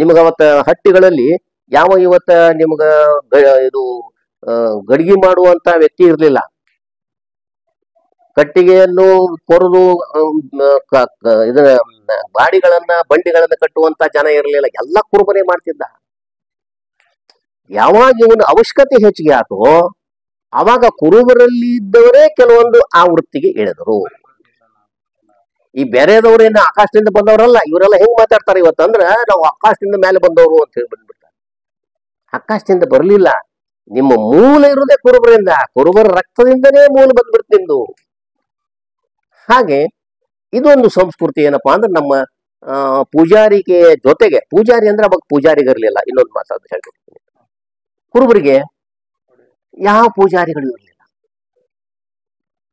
ನಿಮ್ಗ ಅವತ್ತ ಹಟ್ಟಿಗಳಲ್ಲಿ ಯಾವ ಇವತ್ತ ನಿಮ್ಗ ಇದು ಗಡಿಗೆ ಮಾಡುವಂತ ವ್ಯಕ್ತಿ ಇರ್ಲಿಲ್ಲ. ಕಟ್ಟಿಗೆಯನ್ನು ಕೊರೆದು ಇದನ್ನ ಬಂಡಿಗಳನ್ನ ಕಟ್ಟುವಂತ ಜನ ಇರಲಿಲ್ಲ. ಎಲ್ಲ ಕುರುಬನೇ ಮಾಡ್ತಿದ್ದ. ಯಾವಾಗ ಇವನ ಅವಶ್ಯಕತೆ ಹೆಚ್ಚಿಗೆ ಆತೋ ಅವಾಗ ಕುರುಬರಲ್ಲಿ ಇದ್ದವರೇ ಕೆಲವೊಂದು ಆ ವೃತ್ತಿಗೆ ಇಳಿದರು. ಈ ಬೇರೆದವ್ರೇನ ಆಕಾಶದಿಂದ ಬಂದವರಲ್ಲ. ಇವರೆಲ್ಲ ಹೆಂಗ್ ಮಾತಾಡ್ತಾರೆ ಇವತ್ತಂದ್ರ ನಾವು ಆಕಾಶದಿಂದ ಮೇಲೆ ಬಂದವರು ಅಂತ ಹೇಳಿ ಬಂದ್ಬಿಡ್ತಾರೆ. ಆಕಾಶದಿಂದ ಬರ್ಲಿಲ್ಲ. ನಿಮ್ಮ ಮೂಲ ಇರುವುದೇ ಕುರುಬರಿಂದ. ಕುರುಬರ ರಕ್ತದಿಂದನೇ ಮೂಲ ಬಂದ್ಬಿಡ್ತು ನಿಮ್ದು. ಹಾಗೆ ಇದೊಂದು ಸಂಸ್ಕೃತಿ ಏನಪ್ಪಾ ಅಂದ್ರೆ ನಮ್ಮ ಪೂಜಾರಿಗೆ ಜೊತೆಗೆ, ಪೂಜಾರಿ ಅಂದ್ರೆ ಅವಾಗ ಪೂಜಾರಿಗಿರ್ಲಿಲ್ಲ. ಇನ್ನೊಂದು ಮಾತಾಡೋದು ಹೇಳ್ತೀನಿ, ಕುರುಬರಿಗೆ ಯಾವ ಪೂಜಾರಿಗಳು ಇರಲಿಲ್ಲ.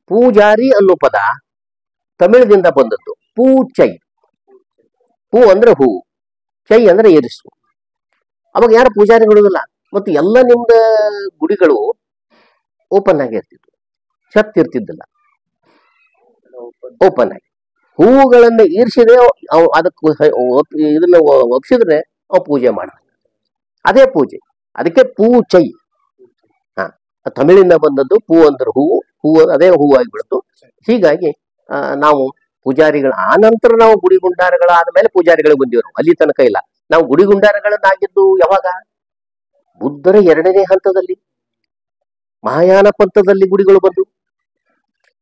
ಪೂಜಾರಿ ಅನ್ನೋ ಪದ ತಮಿಳದಿಂದ ಬಂದದ್ದು. ಪೂಚೈ, ಪೂ ಅಂದ್ರೆ ಹೂ, ಚೈ ಅಂದ್ರೆ ಇರಿಸು. ಅವಾಗ ಯಾರು ಪೂಜಾರಿಗಳಿಲ್ಲ. ಮತ್ತು ಎಲ್ಲ ನಿಮ್ದ ಗುಡಿಗಳು ಓಪನ್ ಆಗಿ ಇರ್ತಿದ್ವು, ಶಕ್ತಿ ಇರ್ತಿದ್ದಿಲ್ಲ. ಓಪನ್ ಆಗಿ ಹೂವುಗಳನ್ನ ಇರಿಸಿದ್ರೆ ಅದಕ್ಕೆ ಇದನ್ನ ಒಪ್ಸಿದ್ರೆ ಅವ್ ಪೂಜೆ ಮಾಡ, ಅದೇ ಪೂಜೆ. ಅದಕ್ಕೆ ಪೂಚೈ. ತಮಿಳಿಂದ ಬಂದದ್ದು. ಪೂ ಅಂದ್ರೆ ಹೂವು ಅದೇ ಹೂವಾಗಿಬಿಡ್ತು. ಹೀಗಾಗಿ ನಾವು ಪೂಜಾರಿಗಳು ಆ ನಂತರ ನಾವು ಗುಡಿ ಗುಂಡಾರಗಳಾದ ಮೇಲೆ ಪೂಜಾರಿಗಳಿಗೆ ಬಂದಿವರು. ಅಲ್ಲಿ ತನಕ ಇಲ್ಲ. ನಾವು ಗುಡಿ ಗುಂಡಾರಗಳನ್ನಾಗಿದ್ದು ಯಾವಾಗ? ಬುದ್ಧರ 2ನೇ ಹಂತದಲ್ಲಿ ಮಹಾಯಾನ ಪಂಥದಲ್ಲಿ ಗುಡಿಗಳು ಬಂದು.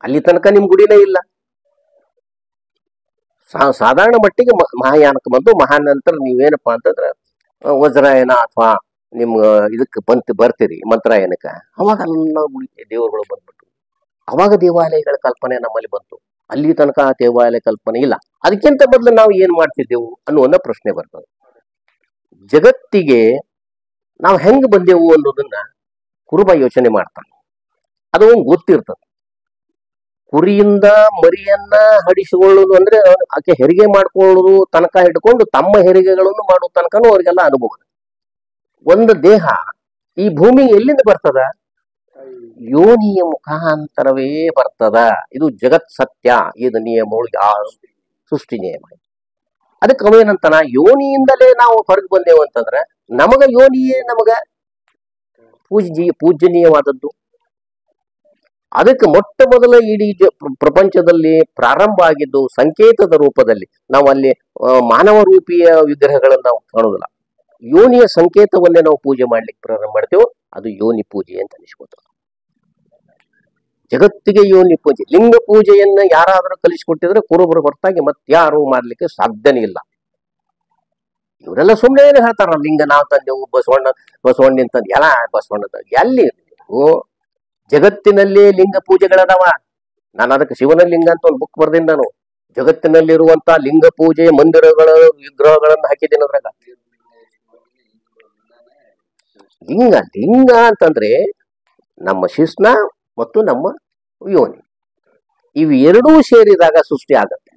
ಅಲ್ಲಿ ತನಕ ನಿಮ್ ಗುಡಿನೇ ಇಲ್ಲ. ಸಾಧಾರಣ ಮಟ್ಟಿಗೆ ಮಹಾಯಾನಕ್ಕೆ ಬಂದು, ಮಹಾನಂತರ ನೀವೇನಪ್ಪಾ ಅಂತಂದ್ರೆ ವಜ್ರಾಯನ ಅಥವಾ ನಿಮ್ ಇದಕ್ಕೆ ಬರ್ತೀರಿ ಮಂತ್ರಾಯನಕ್ಕೆ, ಅವಾಗ ಎಲ್ಲ ಗುಡಿ ದೇವರುಗಳು ಬಂದ್ಬಿಟ್ಟು ಅವಾಗ ದೇವಾಲಯಗಳ ಕಲ್ಪನೆ ನಮ್ಮಲ್ಲಿ ಬಂತು. ಅಲ್ಲಿ ತನಕ ದೇವಾಲಯ ಕಲ್ಪನೆ ಇಲ್ಲ. ಅದಕ್ಕಿಂತ ಮೊದಲು ನಾವು ಏನ್ ಮಾಡ್ತಿದ್ದೆವು ಅನ್ನುವ ಪ್ರಶ್ನೆ ಬರ್ತದೆ. ಜಗತ್ತಿಗೆ ನಾವು ಹೆಂಗ್ ಬಂದೆವು ಅನ್ನೋದನ್ನ ಕುರುಬ ಯೋಚನೆ ಮಾಡ್ತಾನೆ. ಅದು ಗೊತ್ತಿರ್ತದೆ. ಕುರಿಯಿಂದ ಮರಿಯನ್ನ ಹಡಿಸಿಕೊಳ್ಳುವುದು ಅಂದ್ರೆ ಆಕೆ ಹೆರಿಗೆ ಮಾಡ್ಕೊಳ್ಳುವುದು ತನಕ ಹಿಡ್ಕೊಂಡು ತಮ್ಮ ಹೆರಿಗೆಗಳನ್ನು ಮಾಡುವ ತನಕನೂ ಅವ್ರಿಗೆಲ್ಲ ಅನುಭವ. ಒಂದು ದೇಹ ಈ ಭೂಮಿ ಎಲ್ಲಿಂದ ಬರ್ತದ? ಯೋನಿಯ ಮುಖಾಂತರವೇ ಬರ್ತದ. ಇದು ಜಗತ್ ಸತ್ಯ. ಇದು ನಿಯಮಗಳು ಯಾರು ಸೃಷ್ಟಿ ನಿಯಮ. ಅದಕ್ಕೆ ಅವೇನಂತಾನ, ಯೋನಿಯಿಂದಲೇ ನಾವು ಹೊರಗೆ ಬಂದೇವು ಅಂತಂದ್ರೆ ನಮಗ ಯೋನಿಯೇ ನಮಗ ಪೂಜನೀಯವಾದದ್ದು. ಅದಕ್ಕೆ ಮೊಟ್ಟ ಮೊದಲ ಇಡೀ ಪ್ರಪಂಚದಲ್ಲಿ ಪ್ರಾರಂಭ ಆಗಿದ್ದು ಸಂಕೇತದ ರೂಪದಲ್ಲಿ. ನಾವು ಅಲ್ಲಿ ಮಾನವ ರೂಪಿಯ ವಿಗ್ರಹಗಳನ್ನು ನಾವು ಕಾಣೋದಿಲ್ಲ. ಯೋನಿಯ ಸಂಕೇತವನ್ನೇ ನಾವು ಪೂಜೆ ಮಾಡ್ಲಿಕ್ಕೆ ಪ್ರಾರಂಭ ಮಾಡ್ತೇವೆ. ಅದು ಯೋನಿ ಪೂಜೆ ಅಂತ ಅನಿಸ್ಕೊತೇವೆ. ಜಗತ್ತಿಗೆ ಯೋನಿ ಪೂಜೆ, ಲಿಂಗ ಪೂಜೆಯನ್ನ ಯಾರಾದರೂ ಕಲಿಸಿಕೊಟ್ಟಿದ್ರೆ ಕುರುಬರು ಹೊರತಾಗಿ ಮತ್ತಾರು ಮಾಡ್ಲಿಕ್ಕೆ ಸಾಧ್ಯನೇ ಇಲ್ಲ. ಇವರೆಲ್ಲ ಸುಮ್ಮನೆ ಏನು ಹೇಳ್ತಾರ, ಲಿಂಗ ನಾವು ತಂದೆವು, ಬಸವಣ್ಣ ತಂದು ಎಲ್ಲ ಬಸವಣ್ಣ ಎಲ್ಲಿ ಜಗತ್ತಿನಲ್ಲಿ ಲಿಂಗ ಪೂಜೆಗಳದಾವ. ನಾನು ಅದಕ್ಕೆ ಶಿವನ ಲಿಂಗ ಅಂತ ಒಂದು ಬುಕ್ ಬರ್ದೇನೆ. ನಾನು ಜಗತ್ತಿನಲ್ಲಿರುವಂತ ಲಿಂಗ ಪೂಜೆಯ ಮಂದಿರಗಳ ವಿಗ್ರಹಗಳನ್ನು ಹಾಕಿದ್ದೇನೆ ಅದ್ರಾಗ. ಲಿಂಗ ಅಂತಂದ್ರೆ ನಮ್ಮ ಶಿಸ್ನ ಮತ್ತು ನಮ್ಮ ಯೋನಿ, ಇವು ಎರಡೂ ಸೇರಿದಾಗ ಸೃಷ್ಟಿ ಆಗತ್ತೆ.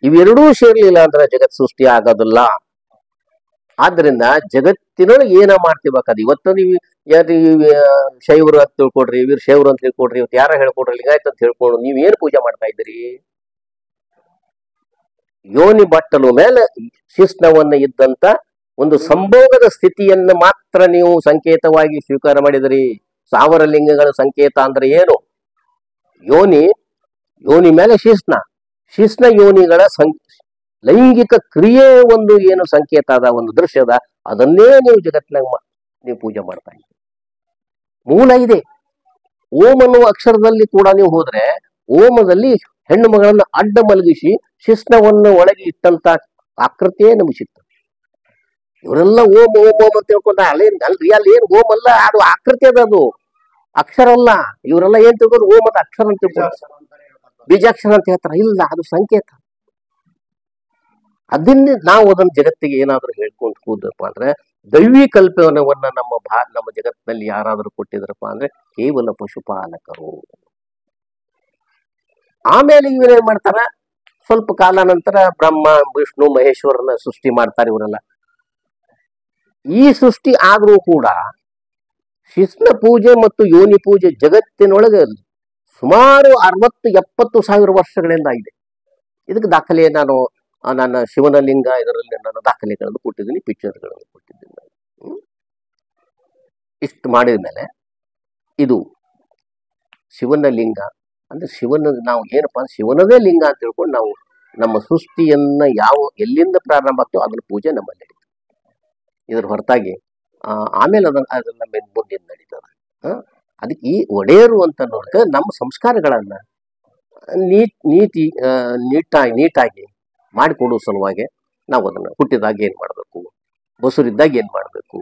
ಇವೆರಡೂ ಸೇರ್ಲಿಲ್ಲ ಅಂದ್ರೆ ಜಗತ್ ಸೃಷ್ಟಿ ಆಗೋದಿಲ್ಲ. ಆದ್ರಿಂದ ಜಗತ್ತಿನೊಳಗೆ ಏನ ಮಾಡ್ತಿರ್ಬೇಕಾದ. ಇವತ್ತು ನೀವು ಶೈವರು ಅಂತ ತಿಳ್ಕೊಡ್ರಿ, ಇವ್ರು ಶೈವರು ಅಂತ ತಿಳ್ಕೊಡ್ರಿ, ಇವತ್ತು ಯಾರ ಹೇಳ್ಕೊಡ್ರಿ ಲಿಂಗಾಯತ್ ಅಂತ ಹೇಳ್ಕೊಂಡು ನೀವೇನು ಪೂಜೆ ಮಾಡ್ತಾ ಇದ್ದೀರಿ? ಯೋನಿ ಬಟ್ಟಲು ಮೇಲೆ ಶಿಸ್ನವನ್ನ ಇದ್ದಂತ ಒಂದು ಸಂಭೋಗದ ಸ್ಥಿತಿಯನ್ನ ಮಾತ್ರ ನೀವು ಸಂಕೇತವಾಗಿ ಸ್ವೀಕಾರ ಮಾಡಿದಿರಿ. ಸಾವಿರ ಲಿಂಗಗಳ ಸಂಕೇತ ಅಂದ್ರೆ ಏನು? ಯೋನಿ ಮೇಲೆ ಶಿಸ್ನ ಯೋನಿಗಳ ಲೈಂಗಿಕ ಕ್ರಿಯೆ ಒಂದು ಏನು ಸಂಕೇತ ಅದ, ಒಂದು ದೃಶ್ಯ ಅದ, ಅದನ್ನೇ ನೀವು ಜಗತ್ತಿನಾಗ ನೀವು ಪೂಜೆ ಮಾಡ್ತಾ ಇದ್ದೀರಿ. ಮೂಲ ಇದೆ. ಓಂ ಅನ್ನುವ ಅಕ್ಷರದಲ್ಲಿ ಕೂಡ ನೀವು ಹೋದ್ರೆ ಓಮದಲ್ಲಿ ಹೆಣ್ಣು ಮಗಳನ್ನ ಅಡ್ಡ ಮಲಗಿಸಿ ಶಿಸ್ನವನ್ನು ಒಳಗೆ ಇಟ್ಟಂತ ಆಕೃತಿಯೇ ನಮಗೆ ಸಿಗ್ತದೆ. ಇವರೆಲ್ಲ ಓಂ ಓಂ ಓಂ ಅಂತ ಹೇಳ್ಕೊಂಡ ಅಲ್ರಿ, ಅಲ್ಲಿ ಏನ್ ಓಂ ಅಲ್ಲ, ಅದು ಆಕೃತಿ ಅದ, ಅದು ಅಕ್ಷರ ಅಲ್ಲ. ಇವರೆಲ್ಲ ಏನ್ ತಿಳ್ಕೊಂಡು ಓಂ ಅಂತ ಅಕ್ಷರ ಅಂತ ತಿಳ್ಕೊಂಡು ಬೀಜಾಕ್ಷರ ಅಂತ ಹೇಳ್ತಾರ. ಇಲ್ಲ, ಅದು ಸಂಕೇತ. ಅದನ್ನೇ ನಾವು ಅದನ್ನ ಜಗತ್ತಿಗೆ ಏನಾದ್ರೂ ಹೇಳ್ಕೊಂಡು ಕೂದಪ್ಪ ಅಂದ್ರೆ ದೈವಿ ಕಲ್ಪನವನ್ನ ನಮ್ಮ ಜಗತ್ತಿನಲ್ಲಿ ಯಾರಾದ್ರೂ ಕೊಟ್ಟಿದ್ರಪ್ಪ ಅಂದ್ರೆ ಕೇವಲ ಪಶುಪಾಲಕರು. ಆಮೇಲೆ ಇವರೇನ್ ಮಾಡ್ತಾರ, ಸ್ವಲ್ಪ ಕಾಲ ನಂತರ ಬ್ರಹ್ಮ ವಿಷ್ಣು ಮಹೇಶ್ವರನ ಸೃಷ್ಟಿ ಮಾಡ್ತಾರೆ ಇವರೆಲ್ಲ. ಈ ಸೃಷ್ಟಿ ಆದ್ರೂ ಕೂಡ ಶಿಸ್ನ ಪೂಜೆ ಮತ್ತು ಯೋನಿ ಪೂಜೆ ಜಗತ್ತಿನೊಳಗೆ ಸುಮಾರು 60-70 ಸಾವಿರ ವರ್ಷಗಳಿಂದ ಇದೆ. ಇದಕ್ಕೆ ದಾಖಲೆ ನನ್ನ ಶಿವನ ಲಿಂಗ ಇದರಲ್ಲಿ ನಾನು ದಾಖಲೆಗಳನ್ನು ಕೊಟ್ಟಿದ್ದೀನಿ, ಪಿಕ್ಚರ್ಗಳನ್ನು ಕೊಟ್ಟಿದ್ದೀನಿ. ಇಷ್ಟು ಮಾಡಿದ ಮೇಲೆ ಇದು ಶಿವನ ಲಿಂಗ ಅಂದ್ರೆ ನಾವು ಏನಪ್ಪಾ ಅಂದ್ರೆ ಶಿವನದೇ ಲಿಂಗ ಅಂತ ತಿಳ್ಕೊಂಡು ನಾವು ನಮ್ಮ ಸೃಷ್ಟಿಯನ್ನ ಎಲ್ಲಿಂದ ಪ್ರಾರಂಭ ಆಗ್ತೋ ಅದನ್ನ ಪೂಜೆ ನಮ್ಮಲ್ಲಿ ನಡೀತದೆ. ಇದ್ರ ಹೊರತಾಗಿ ಆಮೇಲೆ ಅದನ್ನ ಮುಂದಿನ ನಡೀತದೆ. ಅದಕ್ಕೆ ಈ ಒಡೆಯರು ಅಂತ ನೋಡಿದ್ರೆ ನಮ್ಮ ಸಂಸ್ಕಾರಗಳನ್ನ ನೀಟಾಗಿ ಮಾಡಿಕೊಡುವ ಸಲುವಾಗಿ ನಾವು ಅದನ್ನ ಹುಟ್ಟಿದಾಗ ಏನ್ ಮಾಡ್ಬೇಕು, ಬಸುರಿದ್ದಾಗ ಏನ್ ಮಾಡ್ಬೇಕು,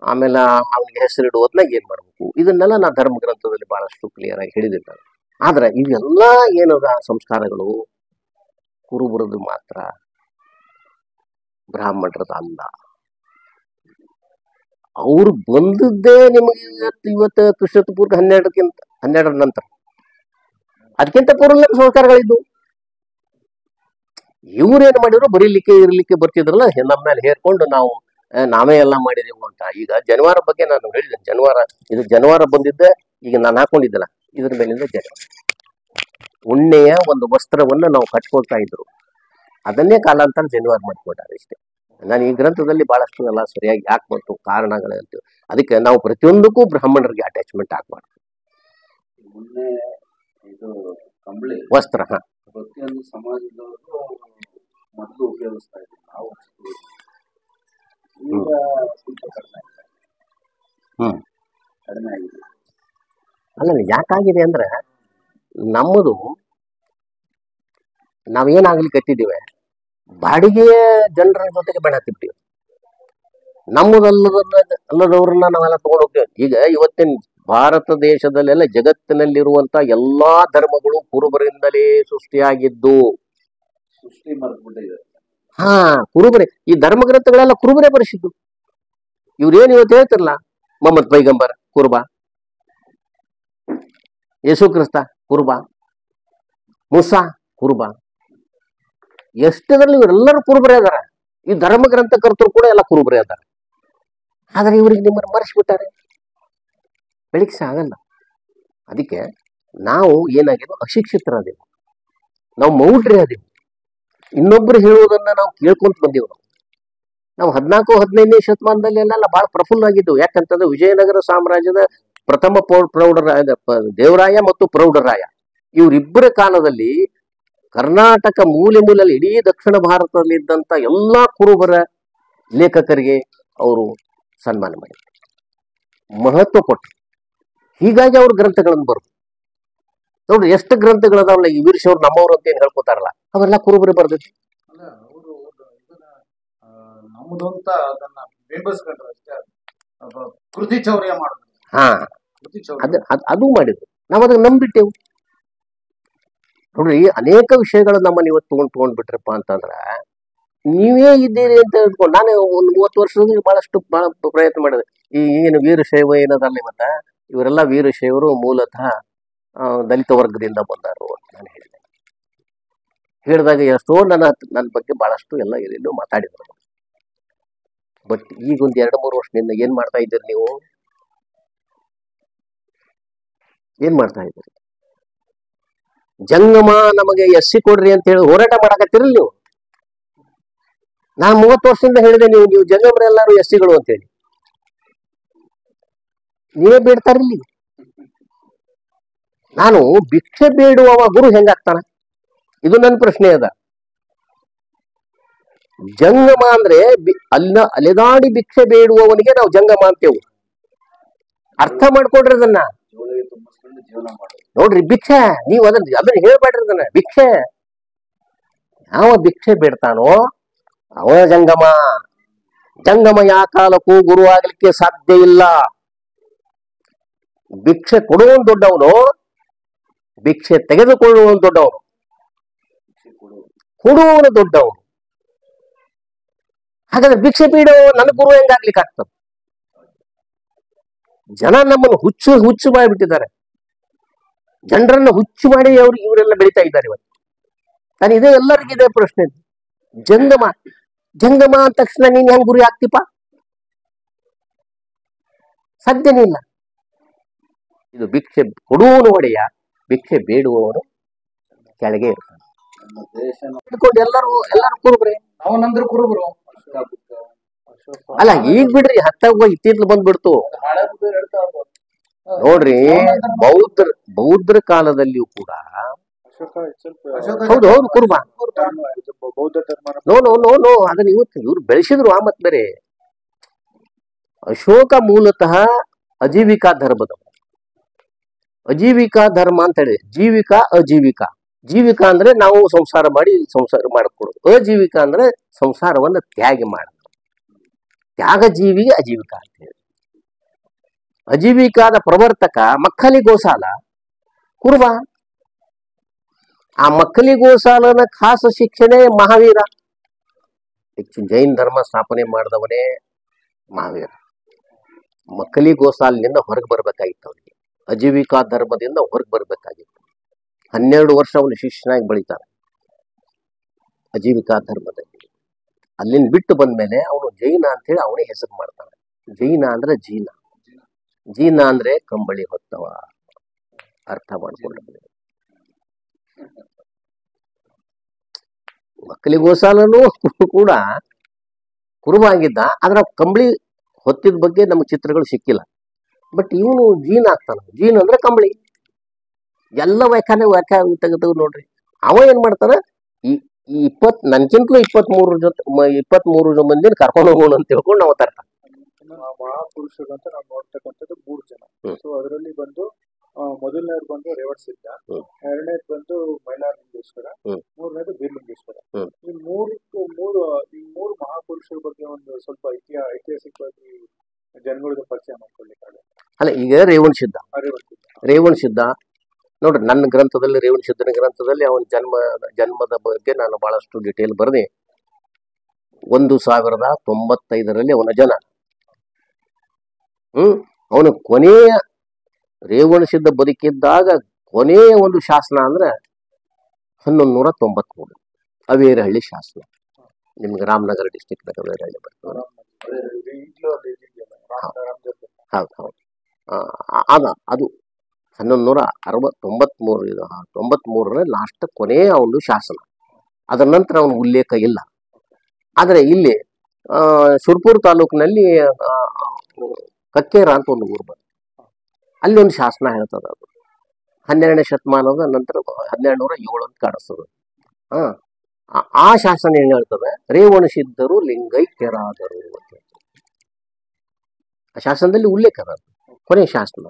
ಆಮೇಲೆ ಅವನಿಗೆ ಹೆಸರಿಡುವುದ್ನಾಗ ಏನ್ ಮಾಡ್ಬೇಕು, ಇದನ್ನೆಲ್ಲ ನಾ ಧರ್ಮ ಗ್ರಂಥದಲ್ಲಿ ಬಹಳಷ್ಟು ಕ್ಲಿಯರ್ ಆಗಿ ಹೇಳಿದ್ದೀನಿ. ಆದ್ರೆ ಇವೆಲ್ಲ ಏನದ ಸಂಸ್ಕಾರಗಳು ಕುರುಬರದು ಮಾತ್ರ, ಬ್ರಾಹ್ಮಣರದ ಅಲ್ಲ. ಅವ್ರು ಬಂದದ್ದೇ ನಿಮಗೆ ಇವತ್ತು ಕ್ರಿಸ್ತ ಪೂರ್ವ 12ರ ನಂತರ. ಅದಕ್ಕಿಂತ ಪೂರ್ವ ಸಂಸ್ಕಾರಗಳಿದ್ದು. ಇವ್ರೇನ್ ಮಾಡಿದ್ರು, ಬರೀಲಿಕ್ಕೆ ಇರ್ಲಿಕ್ಕೆ ಬರ್ತಿದ್ರಲ್ಲ, ನಮ್ಮ ಮೇಲೆ ಹೇರ್ಕೊಂಡು ನಾವೇ ಎಲ್ಲ ಮಾಡಿದೆವು ಅಂತ. ಈಗ ಜನವಾರ ಬಗ್ಗೆ ನಾನು ಹೇಳಿದ್ದೇನೆ. ಜನವಾರ ಬಂದಿದ್ದೆ, ಈಗ ನಾನು ಹಾಕೊಂಡಿದ್ದಲ್ಲ ಇದ್ರ ಮೇಲಿಂದ ಉಣ್ಣೆಯ ಒಂದು ವಸ್ತ್ರವನ್ನ ನಾವು ಕಟ್ಕೊಳ್ತಾ ಇದ್ರು. ಅದನ್ನೇ ಕಾಲಾಂತರ ಜನವಾರ ಮಾಡ್ಕೊಟ್ಟಾರೆ ಇಷ್ಟೇ. ನಾನು ಈ ಗ್ರಂಥದಲ್ಲಿ ಬಹಳಷ್ಟು ಎಲ್ಲ ಸರಿಯಾಗಿ ಯಾಕೆ ಬಂತು ಕಾರಣಗಳಂತ. ಅದಕ್ಕೆ ನಾವು ಪ್ರತಿಯೊಂದಕ್ಕೂ ಬ್ರಾಹ್ಮಣರಿಗೆ ಅಟ್ಯಾಚ್ಮೆಂಟ್ ಆಗ್ಬಾರ್ದು. ವಸ್ತ್ರ ಪ್ರತಿಯೊಂದು ಸಮಾಜದವರು ಮೊದಲು ಉಪಯೋಗಿಸ್ತಾ ಇದ್ದೀವಿ ನಾವು. ಈಗ ಸ್ವಲ್ಪ ಕಡಿಮೆ ಆಗಿದೆ. ಅಲ್ಲ, ಯಾಕಾಗಿದೆ ಅಂದ್ರೆ ನಮ್ಮದು ನಾವೇನಾಗ್ಲಿ ಕಟ್ಟಿದ್ದೀವಿ, ಬಾಡಿಗೆ ಜನರ ಜೊತೆಗೆ ಬೇಡ ಹತ್ತಿಬಿಟ್ಟಿವಿ. ಅಲ್ಲದವ್ರನ್ನ ನಾವೆಲ್ಲ ತಗೊಂಡು ಹೋಗ್ತೇವೆ. ಈಗ ಇವತ್ತಿನ ಭಾರತ ದೇಶದಲ್ಲೆಲ್ಲ ಜಗತ್ತಿನಲ್ಲಿರುವಂತ ಎಲ್ಲಾ ಧರ್ಮಗಳು ಕುರುಬರಿಂದಲೇ ಸೃಷ್ಟಿಯಾಗಿದ್ದು. ಕುರುಬರೇ ಈ ಧರ್ಮ ಗ್ರಂಥಗಳೆಲ್ಲ ಕುರುಬರೇ ಬರೆಸಿದ್ದು. ಇವ್ರೇನು ಇವತ್ತು ಹೇಳ್ತಿರಲ್ಲ, ಮೊಹಮ್ಮದ್ ಪೈಗಂಬರ್ ಕುರುಬ, ಯೇಸು ಕ್ರಿಸ್ತ ಕುರುಬ, ಮುಸಾ ಕುರುಬ, ಎಷ್ಟರಲ್ಲಿ ಇವರೆಲ್ಲರೂ ಕುರುಬರೇ ಅದಾರ. ಈ ಧರ್ಮ ಗ್ರಂಥಕರ್ತರು ಕೂಡ ಎಲ್ಲ ಕುರುಬರೇ ಅದಾರ. ಆದ್ರೆ ಇವ್ರಿಗೆ ನಿಮ್ಮನ್ನು ಮರೆಸಿಬಿಟ್ಟಾರೆ, ಬೆಳಕಿಸ ಆಗಲ್ಲ. ಅದಕ್ಕೆ ನಾವು ಏನಾಗಿದ್ವು, ಅಶಿಕ್ಷಿತರಾದೇವು, ನಾವು ಮೌಢ್ರೆ ಅದೇವು. ಇನ್ನೊಬ್ರು ಹೇಳುವುದನ್ನ ನಾವು ಕೇಳ್ಕೊಂತ ಬಂದೇವು. ನಾವು 14-15ನೇ ಶತಮಾನದಲ್ಲಿ ಎಲ್ಲ ಬಹಳ ಪ್ರಫುಲ್ಲ ಆಗಿದ್ದು. ಯಾಕಂತಂದ್ರೆ ವಿಜಯನಗರ ಸಾಮ್ರಾಜ್ಯದ ಪ್ರಥಮ ಪ್ರೌಢರಾಯ ದೇವರಾಯ ಮತ್ತು ಪ್ರೌಢರಾಯ ಇವರಿಬ್ಬರ ಕಾಲದಲ್ಲಿ ಕರ್ನಾಟಕ ಮೂಲೆಯಲ್ಲಿ ಇಡೀ ದಕ್ಷಿಣ ಭಾರತದಲ್ಲಿ ಇದ್ದಂತ ಎಲ್ಲಾ ಕುರುಬರ ಲೇಖಕರಿಗೆ ಅವರು ಸನ್ಮಾನ ಮಾಡಿದ್ರು, ಮಹತ್ವ ಕೊಟ್ಟರು. ಹೀಗಾಗಿ ಅವ್ರ ಗ್ರಂಥಗಳನ್ನು ಬರು ನೋಡ್ರಿ, ಎಷ್ಟು ಗ್ರಂಥಗಳದಾವಲ್ಲ. ಈ ವೀರಶೈವರು ನಮ್ಮವ್ರು ಅಂತ ಏನ್ ಹೇಳ್ಕೊತಾರಲ್ಲ, ಅವೆಲ್ಲ ಕುರುಬರು ಬರ್ದೈತಿ. ಅಲ್ಲ ಅವರು ಇದನ್ನ ನಮ್ಮದು ಅಂತ ಅದನ್ನ ಬಿಂಬಿಸ್ಕೊಂಡ್ರೆ ಅಷ್ಟೇ. ಕೃತಿ ಚೌರ್ಯ ಮಾಡಿದ್ರು. ಹಾ, ಕೃತಿ ಚೌರ್ಯ ಅದು ಮಾಡಿದ್ರು. ನಾವು ಅದನ್ನ ನಂಬಿಟ್ಟೆವು. ನೋಡ್ರಿ, ಅನೇಕ ವಿಷಯಗಳು ನಮ್ಮನ್ನ ಇವತ್ತು ತಗೊಂಡ್ಬಿಟ್ರಪ್ಪ ಅಂತಂದ್ರ ನೀವೇ ಇದ್ದೀರಿ ಅಂತ ಹೇಳ್ಕೊಂಡು ನಾನು ಒಂದು 30 ವರ್ಷದಲ್ಲಿ ಬಹಳ ಪ್ರಯತ್ನ ಮಾಡಿದೆ. ಈ ಏನು ವೀರಶೈವ ಏನದಲ್ಲ ಇವತ್ತ, ಇವರೆಲ್ಲ ವೀರಶೈವರು ಮೂಲತಃ ದಲಿತ ವರ್ಗದಿಂದ ಬಂದಾರು ಅಂತ ನಾನು ಹೇಳಿದಾಗ ಎಷ್ಟೋ ನನ್ನ ಬಗ್ಗೆ ಬಹಳಷ್ಟು ಎಲ್ಲ ಎಲ್ಲೆಲ್ಲೋ ಮಾತಾಡಿದ್ರು. ಬಟ್ ಈಗ ಒಂದು 2-3 ವರ್ಷದಿಂದ ಏನ್ ಮಾಡ್ತಾ ಇದ್ದೀರಿ ನೀವು? ಏನ್ ಮಾಡ್ತಾ ಇದ್ದೀರಿ? ಜಂಗಮ ನಮಗೆ ಎಸ್ಸಿ ಕೊಡ್ರಿ ಅಂತ ಹೇಳಿ ಹೋರಾಟ ಮಾಡಕತ್ತಿರಲ್ಲ ನೀವು. ನಾನು 30 ವರ್ಷದಿಂದ ಹೇಳಿದೆ, ನೀವು ಜಂಗಮರೆಲ್ಲರೂ ಎಸ್ಸಿಗಳು ಅಂತೇಳಿ. ನೀವೇ ಬೇಡ್ತಾರಿಲ್ಲಿ. ನಾನು ಭಿಕ್ಷೆ ಬೇಡುವವ ಗುರು ಹೆಂಗಾಗ್ತಾನ? ಇದು ನನ್ನ ಪ್ರಶ್ನೆ ಅದ. ಜಂಗಮ ಅಂದ್ರೆ ಅಲೆದಾಡಿ ಭಿಕ್ಷೆ ಬೇಡುವವನಿಗೆ ನಾವು ಜಂಗಮ ಅಂತೇವು. ಅರ್ಥ ಮಾಡ್ಕೊಡ್ರಿ ಅದನ್ನ. ನೋಡ್ರಿ, ಭಿಕ್ಷೆ ನೀವು ಅದನ್ನ ಹೇಳ್ಬೇಡ್ರಿ. ಅದನ್ನ ಭಿಕ್ಷೆ ಯಾವ ಭಿಕ್ಷೆ ಬೇಡ್ತಾನೋ ಅವ ಜಂಗಮ. ಜಂಗಮ ಯಾ ಕಾಲಕ್ಕೂ ಗುರು ಆಗ್ಲಿಕ್ಕೆ ಸಾಧ್ಯ ಇಲ್ಲ. ಭಿಕ್ಷೆ ಕೊಡುವವನು ದೊಡ್ಡವನು, ಭಿಕ್ಷೆ ತೆಗೆದುಕೊಳ್ಳುವವನು ದೊಡ್ಡವನು, ಕೊಡುವವನು ದೊಡ್ಡವನು. ಹಾಗಾದ್ರೆ ಭಿಕ್ಷೆ ಬೇಡುವ ನನ್ನ ಗುರು ಹೆಂಗಾಗ್ಲಿಕ್ಕೆ ಆಗ್ತದೆ? ಜನ ನಮ್ಮನ್ನು ಹುಚ್ಚು ಮಾಡಿಬಿಟ್ಟಿದ್ದಾರೆ. ಜನರನ್ನ ಹುಚ್ಚು ಮಾಡಿ ಇವರೆಲ್ಲ ಬೆಳೀತಾ ಇದ್ದಾರೆ ಇವತ್ತು. ನಾನು ಇದೇ ಎಲ್ಲರಿಗಿದೆ ಪ್ರಶ್ನೆ. ಜಂಗಮ ಅಂದ ತಕ್ಷಣ ನೀನ್ ಹೆಂಗ್ ಗುರಿ ಆಗ್ತಿಪ್ಪ? ಸಾಧ್ಯನೇ ಇಲ್ಲ. ಇದು ಭಿಕ್ಷೆ ಕೊಡುವವನು ಒಡೆಯ, ಭಿಕ್ಷೆ ಬೇಡುವವನು ಕೆಳಗೆ ಇರ್ತಾನೆ. ಎಲ್ಲರೂ ಕುರುಬ್ರೆ, ಅವನಂದ್ರು ಕುರುಬರು. ಅಲ್ಲ ಈಗ ಬಿಡ್ರಿ, ಇತ್ತೀಚಲು ಬಂದ್ಬಿಡ್ತು. ನೋಡ್ರಿ, ಬೌದ್ಧರ ಕಾಲದಲ್ಲಿಯೂ ಕೂಡ ಹೌದು ಕುರುಬ. ನೋ ಅದನ್ನ ಇವ್ರು ಬೆಳೆಸಿದ್ರು. ಮತ್ ಬೇರೆ ಅಶೋಕ ಮೂಲತಃ ಅಜೀವಿಕಾ ಧರ್ಮದ. ಅಜೀವಿಕಾ ಧರ್ಮ ಅಂತ ಹೇಳಿ, ಜೀವಿಕಾ ಅಜೀವಿಕಾ. ಜೀವಿಕಾ ಅಂದ್ರೆ ನಾವು ಸಂಸಾರ ಮಾಡಿಕೊಡೋದು. ಅಜೀವಿಕಾ ಅಂದ್ರೆ ಸಂಸಾರವನ್ನ ತ್ಯಾಗ ಮಾಡೋದು. ತ್ಯಾಗ ಜೀವಿಗೆ ಅಜೀವಿಕಾ ಅಂತ ಹೇಳಿ. ಅಜೀವಿಕಾದ ಪ್ರವರ್ತಕ ಮಕ್ಕಲಿ ಗೋಸಾಲ ಕುರುಬ. ಆ ಮಕ್ಕಲಿ ಗೋಸಾಲನ ಖಾಸ ಶಿಕ್ಷಣೆ ಮಹಾವೀರ. ಹೆಚ್ಚು ಜೈನ್ ಧರ್ಮ ಸ್ಥಾಪನೆ ಮಾಡಿದವನೇ ಮಹಾವೀರ. ಮಕ್ಕಲಿ ಗೋಸಾಲಿನಿಂದ ಹೊರಗೆ ಬರ್ಬೇಕಾಗಿತ್ತು ಅವನಿಗೆ. ಅಜೀವಿಕಾ ಧರ್ಮದಿಂದ ಹೊರಗೆ ಬರ್ಬೇಕಾಗಿತ್ತು. 12 ವರ್ಷ ಅವನು ಶಿಷ್ಯನಾಗಿ ಬೆಳಿತಾನೆ ಅಜೀವಿಕಾ ಧರ್ಮದಲ್ಲಿ. ಅಲ್ಲಿಂದ ಬಿಟ್ಟು ಬಂದ್ಮೇಲೆ ಅವನು ಜೈನ ಅಂತ ಹೇಳಿ ಅವನೇ ಹೆಸರು ಮಾಡ್ತಾನೆ. ಜೈನ ಅಂದ್ರೆ ಜೀನ ಅಂದ್ರೆ ಕಂಬಳಿ ಹೊತ್ತವ. ಅರ್ಥ ಮಾಡ್ಕೊಂಡ್ರೆ ಮಕ್ಕಳಿ ಗೋಸಾಲನು ಕೂಡ ಕುರುಬಾಗಿದ್ದ, ಆದ್ರೆ ಕಂಬಳಿ ಹೊತ್ತಿದ ಬಗ್ಗೆ ನಮ್ಗೆ ಚಿತ್ರಗಳು ಸಿಕ್ಕಿಲ್ಲ. ಬಟ್ ಇವನು ಜೀನ್ ಆಗ್ತಾನ. ಜೀನ್ ಅಂದ್ರೆ ಕಂಬಳಿ. ಎಲ್ಲ ವ್ಯಾಖ್ಯಾನ ತೆಗೆದು ನೋಡ್ರಿ. ಅವ ಏನ್ ಮಾಡ್ತಾನ, ಈ ನನ್ಕಿಂತಲೂ 23 ಮಂದಿನ ಕರ್ಕೊಂಡು ಹೋಗೋಣ ಅಂತ ಹೇಳ್ಕೊಂಡು ನಾವು ತರ್ತಾನೆ. ಮಹಾಪುರುಷರು ಅಂತ ನಾವು ನೋಡ್ತಕ್ಕಂಥದ್ದು 3 ಜನ. ಸೊ ಅದರಲ್ಲಿ ಬಂದು ಮೊದಲನೇದು ಬಂದು ರೇವಣಸಿದ್ಧ, ಎರಡನೇದು ಬಂದು ಮೈಲಾರಲಿಂಗೇಶ್ವರ, ಮೂರನೇದು ಬೀರಲಿಂಗೇಶ್ವರ. ಈ ಮೂರು ಮಹಾಪುರುಷರ ಬಗ್ಗೆ ಒಂದು ಸ್ವಲ್ಪ ಐತಿಹಾಸಿಕವಾಗಿ ಜನಗಳಿಗೆ ಪರಿಚಯ ಮಾಡ್ಕೊಳ್ಳಿಕ್ಕೆ. ಅಲ್ಲ, ಈಗ ರೇವಣ ಸಿದ್ಧ ನೋಡ್ರಿ, ನನ್ನ ಗ್ರಂಥದಲ್ಲಿ ರೇವಣ ಸಿದ್ಧನ ಗ್ರಂಥದಲ್ಲಿ ಅವನ ಜನ್ಮದ ಬಗ್ಗೆ ನಾನು ಬಹಳಷ್ಟು ಡಿಟೇಲ್ ಬರೆದೆ. 1095ರಲ್ಲಿ ಅವನ ಜನ. ಅವನು ಕೊನೆಯ ರೇವಣ ಸಿದ್ಧ ಬದುಕಿದ್ದಾಗ ಕೊನೆಯ ಒಂದು ಶಾಸನ ಅಂದ್ರೆ 1193 ಅವೇರಹಳ್ಳಿ ಶಾಸನ. ನಿಮ್ಗೆ ರಾಮನಗರ ಡಿಸ್ಟಿಕ್ದಾಗ ಅವೇರಹಳ್ಳಿ ಬರ್ತದೆ. ಹೌದು. ಅದು 1193 ಲಾಸ್ಟ್ ಕೊನೆಯ ಒಂದು ಶಾಸನ. ಅದರ ನಂತರ ಅವನ ಉಲ್ಲೇಖ ಇಲ್ಲ. ಆದರೆ ಇಲ್ಲಿ ಸುರ್ಪುರ್ ತಾಲೂಕಿನಲ್ಲಿ ಕಕ್ಕೇರ ಅಂತ ಒಂದು ಊರು ಬರ್ತದೆ. ಅಲ್ಲಿ ಒಂದು ಶಾಸನ ಹೇಳ್ತದೆ. ಅದು 12ನೇ ಶತಮಾನದ ನಂತರ 1207 ಅಂತ ಕಾಣಿಸ್ತದೆ. ಆ ಶಾಸನ ಏನ್ ಹೇಳ್ತದೆ, ರೇವಣಸಿದ್ಧರು ಲಿಂಗೈಕ್ಯರಾದರು ಅಂತ ಹೇಳ್ತದೆ. ಆ ಶಾಸನದಲ್ಲಿ ಉಲ್ಲೇಖ ಅದ. ಕೊನೆ ಶಾಸನ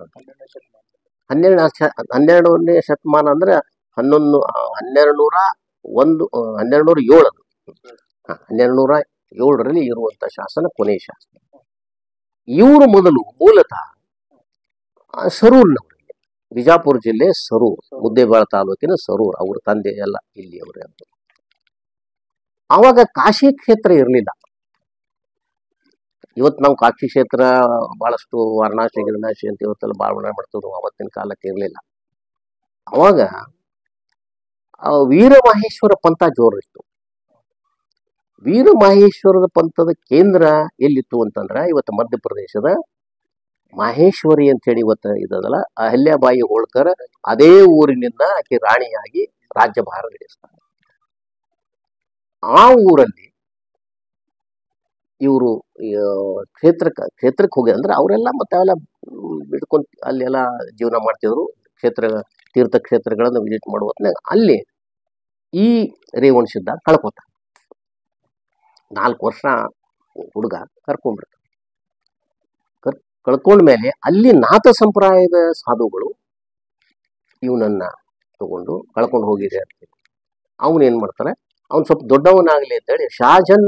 12ನೇ ಶತಮಾನ ಅಂದ್ರೆ 1207 1207ರಲ್ಲಿ ಇರುವಂತ ಶಾಸನ ಕೊನೆಯ ಶಾಸನ. ಇವರು ಮೊದಲು ಮೂಲತಃ ಸರೂರ್ನವರು, ಬಿಜಾಪುರ ಜಿಲ್ಲೆ ಸರೂರ್, ಮುದ್ದೇಬೇಳ ತಾಲೂಕಿನ ಸರೂರ್. ಅವ್ರ ತಂದೆ ಎಲ್ಲ ಇಲ್ಲಿ ಅವರೇ ಅಂತ. ಆವಾಗ ಕಾಶಿ ಕ್ಷೇತ್ರ ಇರಲಿಲ್ಲ. ಇವತ್ತು ನಾವು ಕಾಶಿ ಕ್ಷೇತ್ರ ಬಹಳಷ್ಟು ವಾರಣಾಸಿ ಗಿರಣಾಸಿ ಅಂತ ಇವತ್ತೆಲ್ಲ ಭಾವನೆ ಮಾಡ್ತಿದ್ವು. ಅವತ್ತಿನ ಕಾಲಕ್ಕೆ ಇರಲಿಲ್ಲ. ಅವಾಗ ವೀರಮಹೇಶ್ವರ ಪಂಥ ಜೋರಿತ್ತು. ವೀರಮಹೇಶ್ವರದ ಪಂಥದ ಕೇಂದ್ರ ಎಲ್ಲಿತ್ತು ಅಂತಂದ್ರೆ ಇವತ್ತು ಮಧ್ಯಪ್ರದೇಶದ ಮಹೇಶ್ವರಿ ಅಂತ ಹೇಳಿ ಇವತ್ತು ಇದಲ್ಲ, ಅಹಲ್ಯಾಬಾಯಿ ಹೋಳ್ಕರ್ ಅದೇ ಊರಿನಿಂದ ಆಕೆ ರಾಣಿಯಾಗಿ ರಾಜ್ಯಭಾರ ನಡೆಸ್ತಾರೆ. ಆ ಊರಲ್ಲಿ ಇವರು ಕ್ಷೇತ್ರಕ್ಕೆ ಹೋಗಿ ಅಂದ್ರೆ ಅವರೆಲ್ಲ ಮತ್ತೆ ಅವೆಲ್ಲ ಬಿಡ್ಕೊಂತ ಅಲ್ಲೆಲ್ಲ ಜೀವನ ಮಾಡ್ತಿದ್ರು. ತೀರ್ಥಕ್ಷೇತ್ರಗಳನ್ನು ವಿಸಿಟ್ ಮಾಡುವ ಹೊತ್ನಾಗ ಅಲ್ಲಿ ಈ ರೇವಣಸಿದ್ಧ ಕಳ್ಕೊತ 4 ವರ್ಷ ಹುಡುಗ ಕರ್ಕೊಂಡ್ಬಿಡ್ತಾರೆ. ಕಳ್ಕೊಂಡ್ಮೇಲೆ ಅಲ್ಲಿ ನಾಥ ಸಂಪ್ರದಾಯದ ಸಾಧುಗಳು ಇವನನ್ನ ತಗೊಂಡು ಕಳ್ಕೊಂಡು ಹೋಗಿದೆ ಅಂತ ಅವನೇನ್ ಮಾಡ್ತಾರೆ, ಅವ್ನು ಸ್ವಲ್ಪ ದೊಡ್ಡವನಾಗ್ಲಿ ಅಂತೇಳಿ ಶಾಜನ್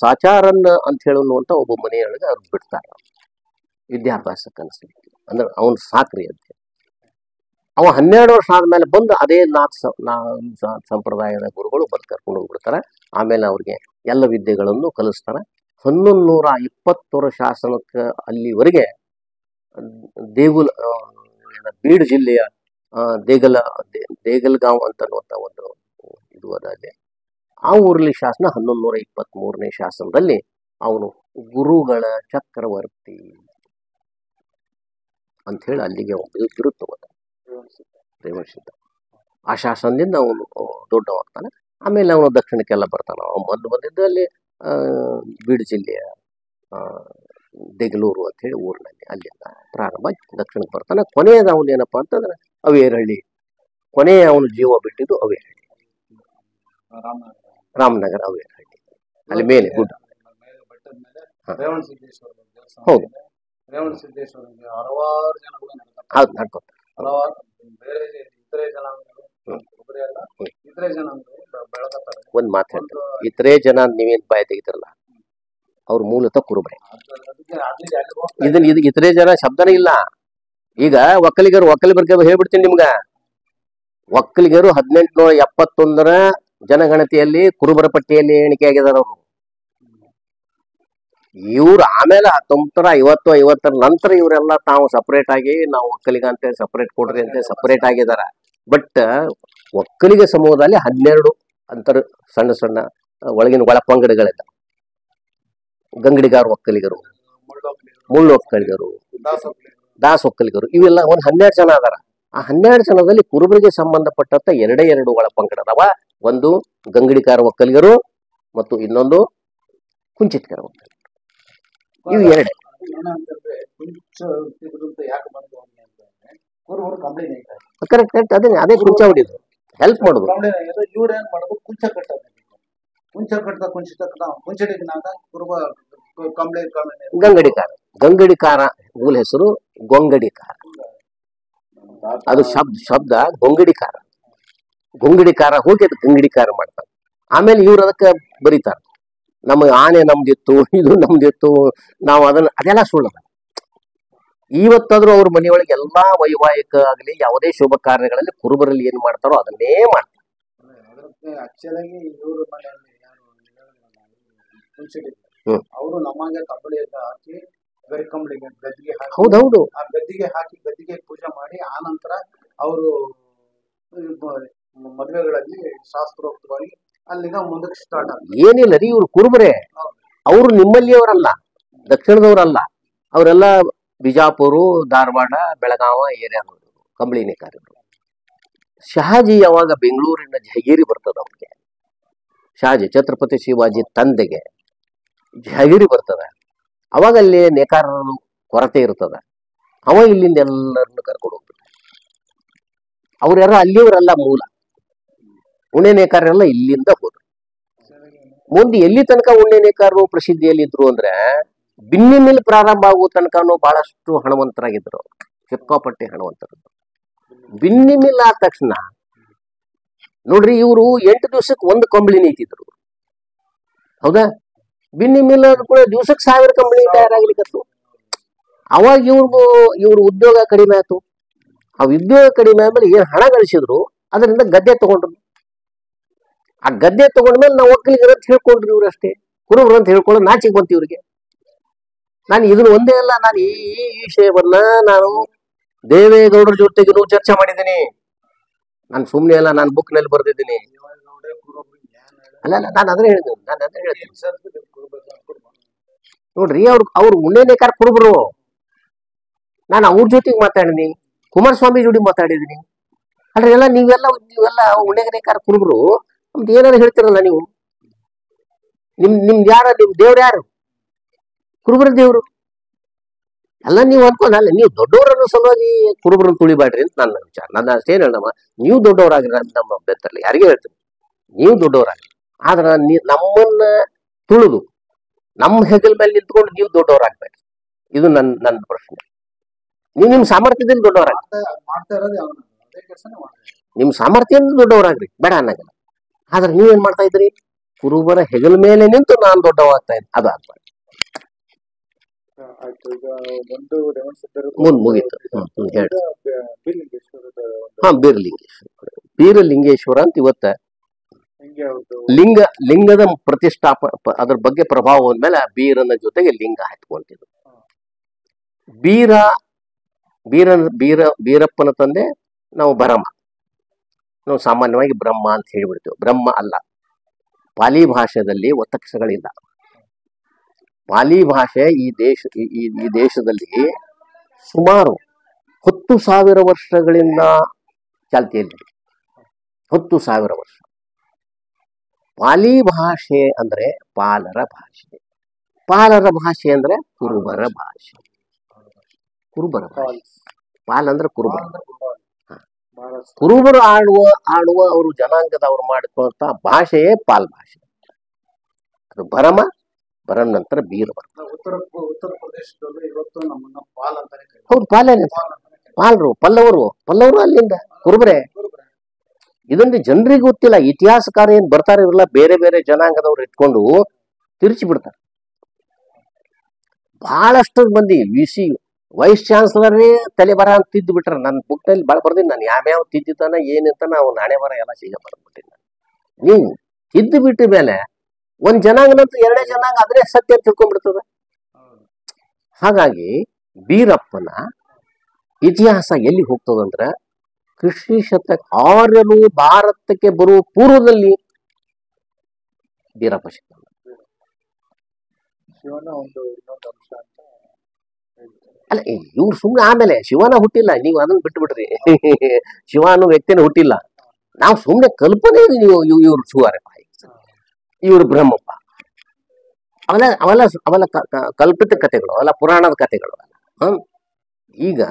ಸಾಚಾರನ್ ಅಂತ ಹೇಳುವಂತ ಒಬ್ಬ ಮನೆಯೊಳಗೆ ಅವ್ರು ಬಿಡ್ತಾರೆ ವಿದ್ಯಾಭ್ಯಾಸಕ್ಕೆ ಅನಿಸ್ಲಿಕ್ಕೆ. ಅಂದ್ರೆ ಅವನು ಸಾಕ್ರಿ ಅಂತ. ಅವ 12 ವರ್ಷ ಆದ್ಮೇಲೆ ಬಂದು ಅದೇ ನಾಥ ಸಂಪ್ರದಾಯದ ಗುರುಗಳು ಬಂದು ಕರ್ಕೊಂಡು ಹೋಗ್ಬಿಡ್ತಾರೆ. ಆಮೇಲೆ ಅವ್ರಿಗೆ ಎಲ್ಲ ವಿದ್ಯೆಗಳನ್ನು ಕಲಿಸ್ತಾರೆ. 1120 ಶಾಸನಕ್ಕೆ ಅಲ್ಲಿವರೆಗೆ ಬೀಡ್ ಜಿಲ್ಲೆಯ ದೇಗಲ್ಗಾಂವ್ ಅಂತನ್ನುವಂಥ ಒಂದು ಇದು ಅದಲ್ಲಿ ಆ ಊರಲ್ಲಿ ಶಾಸನ 1123ನೇ ಶಾಸನದಲ್ಲಿ ಅವನು ಗುರುಗಳ ಚಕ್ರವರ್ತಿ ಅಂತ ಹೇಳಿ ಅಲ್ಲಿಗೆ ಬಿರುತ್ತುವಂತ ರೇವಣಸಿದ್ಧ. ಆ ಶಾಸನದಿಂದ ಅವನು ದೊಡ್ಡವಾಗ್ತಾನೆ. ಆಮೇಲೆ ಅವನು ದಕ್ಷಿಣಕ್ಕೆಲ್ಲ ಬರ್ತಾನೆ. ಅವನು ಬಂದಿದ್ದು ಅಲ್ಲಿ ಬೀಡ್ ಜಿಲ್ಲೆಯ ದೇಗಲೂರು ಅಂತ ಹೇಳಿ ಊರಿನಲ್ಲಿ, ಅಲ್ಲಿಂದ ಪ್ರಾರಂಭ ದಕ್ಷಿಣಕ್ಕೆ ಬರ್ತಾನೆ. ಕೊನೆಯದ ಅವನು ಏನಪ್ಪಾ ಅಂತಂದ್ರೆ ಅವೇರಹಳ್ಳಿ, ಕೊನೆಯ ಅವನು ಜೀವ ಬಿಟ್ಟಿದ್ದು ಅವೇರಹಳ್ಳಿ, ರಾಮನಗರ ಅವೇರಹಳ್ಳಿ, ಅಲ್ಲಿ ಮೇಲೆ ಗುಡ್ಡ. ಹೌದು ಹೌದು ನಡ್ಕೊತಾರೆ. ಒಂದ್ ಮಾತು ಹೇಳ್ತಾರೆ, ಇತರೆ ಜನ ನೀವೇನ್ ಬಾಯಿ ತೆಗಿತಾರಲ್ಲ ಅವ್ರ ಮೂಲತಃ ಕುರುಬರೇ. ಇದು ಇತರೆ ಜನ ಶಬ್ದನೇ ಇಲ್ಲ. ಈಗ ಒಕ್ಕಲಿಗರ ಬಗ್ಗೆ ಹೇಳ್ಬಿಡ್ತೀನಿ ನಿಮ್ಗ. ಒಕ್ಕಲಿಗರು 1871ರ ಜನಗಣತಿಯಲ್ಲಿ ಕುರುಬರ ಪಟ್ಟಿಯಲ್ಲಿ ಎಣಿಕೆ ಆಗಿದಾರ ಅವರು. ಇವ್ರು ಆಮೇಲೆ 1950 ನಂತರ ಇವರೆಲ್ಲ ತಾವು ಸಪರೇಟ್ ಆಗಿ ನಾವು ಒಕ್ಕಲಿಗ ಅಂತೇಳಿ ಸಪರೇಟ್ ಕೊಡ್ರಿ ಅಂತ ಸಪರೇಟ್ ಆಗಿದಾರ. ಬಟ್ ಒಕ್ಕಲಿಗ ಸಮೂಹದಲ್ಲಿ 12 ಅಂತರ ಸಣ್ಣ ಸಣ್ಣ ಒಳಗಿನ ಒಳಪಂಗಡಗಳಿದ್ದ. ಗಂಗಡಿಗಾರ ಒಕ್ಕಲಿಗರು, ಮುಳ್ಳು ಒಕ್ಕಲಿಗರು, ದಾಸ ಒಕ್ಕಲಿಗರು, ಇವೆಲ್ಲ ಒಂದು 12 ಜನ ಅದಾರ. ಆ 12 ಜನದಲ್ಲಿ ಕುರುಬರಿಗೆ ಸಂಬಂಧಪಟ್ಟಂತ 2 ಒಳಪಂಗಡ ಅದಾವ. ಒಂದು ಗಂಗಡಿಕಾರ ಒಕ್ಕಲಿಗರು ಮತ್ತು ಇನ್ನೊಂದು ಕುಂಚಿತ್ಕರ ಒಕ್ಕಲಿಗರು. ಇವು 2. ಕರೆಕ್ಟ್ ಅದೇ ಕುಂಚ ಹೊಡಿದ್ರು, ಹೆಲ್ಪ್ ಮಾಡುದು. ಗಂಗಡಿಕಾರ ಮೂಲ ಹೆಸರು ಗೊಂಗಡಿಕಾರ. ಅದು ಶಬ್ದ ಗೊಂಗಡಿಕಾರ ಹೋಗಿ ಅದು ಗಂಗಡಿಕಾರ ಮಾಡ್ತಾರೆ. ಆಮೇಲೆ ಇವ್ರು ಅದಕ್ಕೆ ಬರೀತಾರೆ, ನಮ್ಮ ಆನೆ ನಮ್ದಿತ್ತು, ಇದು ನಮ್ದಿತ್ತು, ನಾವು ಅದೆಲ್ಲ ಸುಳ್ಳದ. ಇವತ್ತಾದ್ರೂ ಅವ್ರ ಮನೆಯೊಳಗೆ ಎಲ್ಲಾ ವೈವಾಹಿಕ ಆಗಲಿ ಯಾವುದೇ ಶುಭ ಕಾರ್ಯಗಳಲ್ಲಿ ಕುರುಬರಲ್ಲಿ ಏನ್ ಮಾಡ್ತಾರೋ ಅದನ್ನೇ ಮಾಡ್ತಾರೆ. ಅವರು ನಮಗೆ ಕಂಬಳಿ ಹಾಕಿ ಗರಿಕಂಬಳಿಗೆ ಗದ್ದಿಗೆ ಹಾಕಿ, ಹೌದೌದು, ಆ ಗದ್ದಿಗೆ ಹಾಕಿ ಗದ್ದಿಗೆ ಪೂಜೆ ಮಾಡಿ ಆ ನಂತರ ಅವರು ಮದುವೆಗಳಲ್ಲಿ ಶಾಸ್ತ್ರೋಕ್ತವಾಗಿ ಅಲ್ಲಿಂದ ಮುಂದಕ್ಕೆ ಸ್ಟಾರ್ಟ್ ಆಗ್ತದೆ. ಏನಿಲ್ಲ ರೀ, ಇವ್ರು ಕುರುಬರೇ. ಅವರು ನಿಮ್ಮಲ್ಲಿಯವರಲ್ಲ, ದಕ್ಷಿಣದವರಲ್ಲ. ಅವರೆಲ್ಲ ಬಿಜಾಪುರ, ಧಾರವಾಡ, ಬೆಳಗಾವ ಏರಿಯಾದವರು, ಕಂಬಳಿನೇಕಾರರು. ಶಹಾಜಿ ಯಾವಾಗ ಬೆಂಗಳೂರಿನ ಜಹಗೀರಿ ಬರ್ತದ ಅವ್ರಿಗೆ, ಶಹಾಜಿ ಛತ್ರಪತಿ ಶಿವಾಜಿ ತಂದೆಗೆ ಜಹಗಿರಿ ಬರ್ತದ. ಅವಾಗ ಅಲ್ಲಿ ನೇಕಾರರು ಕೊರತೆ ಇರ್ತದ. ಅವ ಇಲ್ಲಿಂದ ಎಲ್ಲರನ್ನು ಕರ್ಕೊಂಡು ಹೋಗ್ಬಿಟ್ಟ. ಅವ್ರ್ಯಾರ ಅಲ್ಲಿಯವರೆಲ್ಲ ಮೂಲ ಉಣ್ಣೆ ನೇಕಾರರೆಲ್ಲ ಇಲ್ಲಿಂದ ಹೋದ್ರು. ಮುಂದೆ ಎಲ್ಲಿ ತನಕ ಉಣ್ಣೆ ನೇಕಾರರು ಪ್ರಸಿದ್ಧಿಯಲ್ಲಿದ್ರು ಅಂದ್ರೆ ಬಿನ್ನಿ ಮಿಲ್ ಪ್ರಾರಂಭ ಆಗುವ ತನಕನೂ ಬಹಳಷ್ಟು ಹಣವಂತರಾಗಿದ್ರು. ಸಿಕ್ಕಾಪಟ್ಟೆ ಹಣವಂತರು. ಬಿನ್ನಿ ಮಿಲ್ ಆದ ತಕ್ಷಣ ನೋಡ್ರಿ, ಇವರು 8 ದಿವಸಕ್ಕೆ 1 ಕಂಬಳಿ ನೇಯ್ತಿದ್ರು. ಹೌದಾ? ಬಿನ್ನಿ ಮಿಲ್ ಕೂಡ ದಿವಸಕ್ಕೆ 1000 ಕಂಬಳಿ ತಯಾರಾಗ್ಲಿಕ್ಕತ್ತು. ಅವಾಗ ಇವ್ರ ಉದ್ಯೋಗ ಕಡಿಮೆ ಆಯ್ತು. ಆ ಉದ್ಯೋಗ ಕಡಿಮೆ ಆದ್ಮೇಲೆ ಏನ್ ಹಣ ಗಳಿಸಿದ್ರು ಅದರಿಂದ ಗದ್ದೆ ತಗೊಂಡ್ರು. ಆ ಗದ್ದೆ ತಗೊಂಡ್ಮೇಲೆ ನಾವು ಒಕ್ಕಲಿಗರ ಅಂತ ಹೇಳ್ಕೊಂಡ್ರಿ. ಇವ್ರು ಅಷ್ಟೇ ಕುರುಬರು ಅಂತ ಹೇಳ್ಕೊಳ್ಳೋದು ನಾಚಿಗೆ ಬಂತು ಇವ್ರಿಗೆ. ನಾನು ಇದನ್ನ ಒಂದೇ ಅಲ್ಲ, ನಾನು ಈ ವಿಷಯವನ್ನ ನಾನು ದೇವೇಗೌಡರ ಜೊತೆಗೂ ಚರ್ಚೆ ಮಾಡಿದ್ದೀನಿ. ನಾನು ಸುಮ್ಮನೆ ಅಲ್ಲ, ನಾನು ಬುಕ್ ನಲ್ಲಿ ಬರ್ದಿದ್ದೀನಿ. ಅಲ್ಲ ನಾನು ಅದೇ ಹೇಳ್ತೀನಿ. ನೋಡ್ರಿ, ಅವ್ರು ಉಣ್ಣೆ ನೇಕಾರ ಕುರುಬರು. ನಾನು ಅವ್ರ ಜೊತೆಗೆ ಮಾತಾಡಿನಿ, ಕುಮಾರಸ್ವಾಮಿ ಜೋಡಿ ಮಾತಾಡಿದೀನಿ. ಅಲ್ರಿ ಎಲ್ಲ ನೀವೆಲ್ಲ ಉಣ್ಣೆ ನೇಕಾರ ಕುರುಬರು ನಮ್ದು ಏನಾರು ಹೇಳ್ತಿರಲ್ಲ ನೀವು. ನಿಮ್ದು ಯಾರ, ನಿಮ್ ದೇವ್ರು ಯಾರು? ಕುರುಬರ ದೇವ್ರು ಎಲ್ಲ ನೀವು ಅನ್ಕೊಂಡಲ್ಲ. ನೀವು ದೊಡ್ಡವರನ್ನು ಸಲುವಾಗಿ ಕುರುಬರನ್ನು ತುಳಿಬಾಡ್ರಿ ಅಂತ ನನ್ನ ವಿಚಾರ. ನನ್ನ ಅಷ್ಟೇನು ಹೇಳಮ್ಮ, ನೀವು ದೊಡ್ಡವರಾಗ್ರಿ, ನಮ್ಮ ಬೆತ್ತಲ್ಲಿ ಯಾರಿಗೆ ಹೇಳ್ತೀನಿ, ನೀವು ದೊಡ್ಡವರಾಗ್ರಿ. ಆದ್ರ ನಮ್ಮನ್ನ ತುಳಿದು ನಮ್ಮ ಹೆಗಲ್ ಮೇಲೆ ನಿಂತ್ಕೊಂಡು ನೀವು ದೊಡ್ಡವರಾಗ್ಬೇಡ್ರಿ. ಇದು ನನ್ನ ಪ್ರಶ್ನೆ. ನೀವು ನಿಮ್ ಸಾಮರ್ಥ್ಯದಲ್ಲಿ ದೊಡ್ಡವರಾಗ್ರಿ, ನಿಮ್ ಸಾಮರ್ಥ್ಯದಿಂದ ದೊಡ್ಡವರಾಗ್ರಿ, ಬೇಡ ಅನ್ನಂಗಿಲ್ಲ. ಆದ್ರೆ ನೀವೇನ್ ಮಾಡ್ತಾ ಇದ್ರಿ? ಕುರುಬರ ಹೆಗಲ್ ಮೇಲೆ ನಿಂತು ನಾನು ದೊಡ್ಡವಾಗ್ತಾ ಇದ್ದೆ. ಅದು ಆಗ್ಬಾರ್ದು. ಮುಂದ್ ಮುಗೀತು. ಹೇಳಿ. ಹಾ, ಬೀರಲಿಂಗೇಶ್ವರ ಅಂತ ಇವತ್ತ ಲಿಂಗದ ಅದ್ರ ಬಗ್ಗೆ ಪ್ರಭಾವದ ಮೇಲೆ ಬೀರನ ಜೊತೆಗೆ ಲಿಂಗ ಹತ್ಕೊಂತಿದ್ರು. ಬೀರಪ್ಪನ ತಂದೆ ನಾವು ಭರಮ. ನಾವು ಸಾಮಾನ್ಯವಾಗಿ ಬ್ರಹ್ಮ ಅಂತ ಹೇಳಿಬಿಡ್ತೇವೆ. ಬ್ರಹ್ಮ ಅಲ್ಲ. ಪಾಲಿ ಭಾಷೆಯಲ್ಲಿ ಒತ್ತಕ್ಷಗಳಿಲ್ಲ. ಪಾಲಿ ಭಾಷೆ ಈ ದೇಶದಲ್ಲಿ ಸುಮಾರು 10,000 ವರ್ಷಗಳಿಂದ ಚಾಲ್ತಿಯಲ್ಲಿ. 10,000 ವರ್ಷ. ಪಾಲಿ ಭಾಷೆ ಅಂದ್ರೆ ಪಾಲರ ಭಾಷೆ. ಪಾಲರ ಭಾಷೆ ಅಂದ್ರೆ ಕುರುಬರ ಭಾಷೆ. ಪಾಲ್ ಅಂದ್ರೆ ಕುರುಬರ. ಕುರುಬರು ಆಡುವ ಅವರು ಜನಾಂಗದವರು ಮಾಡಿಕೊಳ್ಳುವಂತ ಭಾಷೆಯೇ ಪಾಲ್ ಭಾಷೆ. ಅದು ಭರಮ ನಂತರ ಬೀರ ಬರ್ತದೆ. ಉತ್ತರ ಪ್ರದೇಶದಲ್ಲಿ ಇವತ್ತು ನಮ್ಮನ್ನ ಪಾಲ್ ಅಂತಾನೆ ಹೌದು, ಪಾಲೇನೆ. ಪಲ್ಲವರು ಅಲ್ಲಿಂದ ಕುರುಬರೇ. ಇದೊಂದು ಜನರಿಗೆ ಗೊತ್ತಿಲ್ಲ. ಇತಿಹಾಸಕಾರ ಏನ್ ಬರ್ತಾರೆ ಇರಲ್ಲ, ಬೇರೆ ಬೇರೆ ಜನಾಂಗದವ್ರು ಇಟ್ಕೊಂಡು ತಿರುಚಿ ಬಿಡ್ತಾರೆ. ಬಹಳಷ್ಟು ಮಂದಿ ವೈಸ್ ಚಾನ್ಸಲರೇ ತಲೆ ಬರ ಅಂತ ತಿದ್ದು ಬಿಟ್ರ. ನನ್ನ ಬುಕ್ ನಲ್ಲಿ ಭಾಳ ಬರ್ದಿನಿ. ನಾನು ಯಾವ್ಯಾವ ತಿದ್ದಿತಾನ ಏನಿಂತಾನ ಅವ್ನು ನಾಳೆ ಬರ ಎಲ್ಲ ಸಿಗ ಬರ್ಬಿಟ್ಟಿನ. ನೀವು ತಿದ್ದು ಬಿಟ್ಟ ಮೇಲೆ ಒಂದ್ ಜನಾಂಗ ನಂತರ 2ನೇ ಜನಾಂಗ ಅದೇ ಸತ್ಯ ತಿಳ್ಕೊಂಡ್ಬಿಡ್ತದ. ಹಾಗಾಗಿ ಬೀರಪ್ಪನ ಇತಿಹಾಸ ಎಲ್ಲಿ ಹೋಗ್ತದಂದ್ರ ಕ್ರಿಸ್ತಿ ಶತಕ 6ರು ಭಾರತಕ್ಕೆ ಬರುವ ಪೂರ್ವದಲ್ಲಿ ಬೀರಪ್ಪ ಸಿಗ್ತಾನೆ. ಶಿವನ ಇನ್ನೊಂದು ಅಂಶ ಅಂತ ಅಲ್ಲ, ಇವ್ರು ಸುಮ್ಮನೆ ಆಮೇಲೆ ಶಿವನ ಹುಟ್ಟಿಲ್ಲ. ನೀವು ಅದನ್ನ ಬಿಟ್ಟು ಬಿಡ್ರಿ. ಶಿವ ಅನ್ನೋ ವ್ಯಕ್ತಿನ ಹುಟ್ಟಿಲ್ಲ. ನಾವು ಸುಮ್ಮನೆ ಕಲ್ಪನೆ ಇವ್ರು ಶಿವಾರ, ಇವ್ರು ಬ್ರಹ್ಮಪ್ಪ, ಅವೆಲ್ಲ ಕಲ್ಪಿತ ಕಥೆಗಳು, ಅವೆಲ್ಲ ಪುರಾಣದ ಕಥೆಗಳು. ಈಗ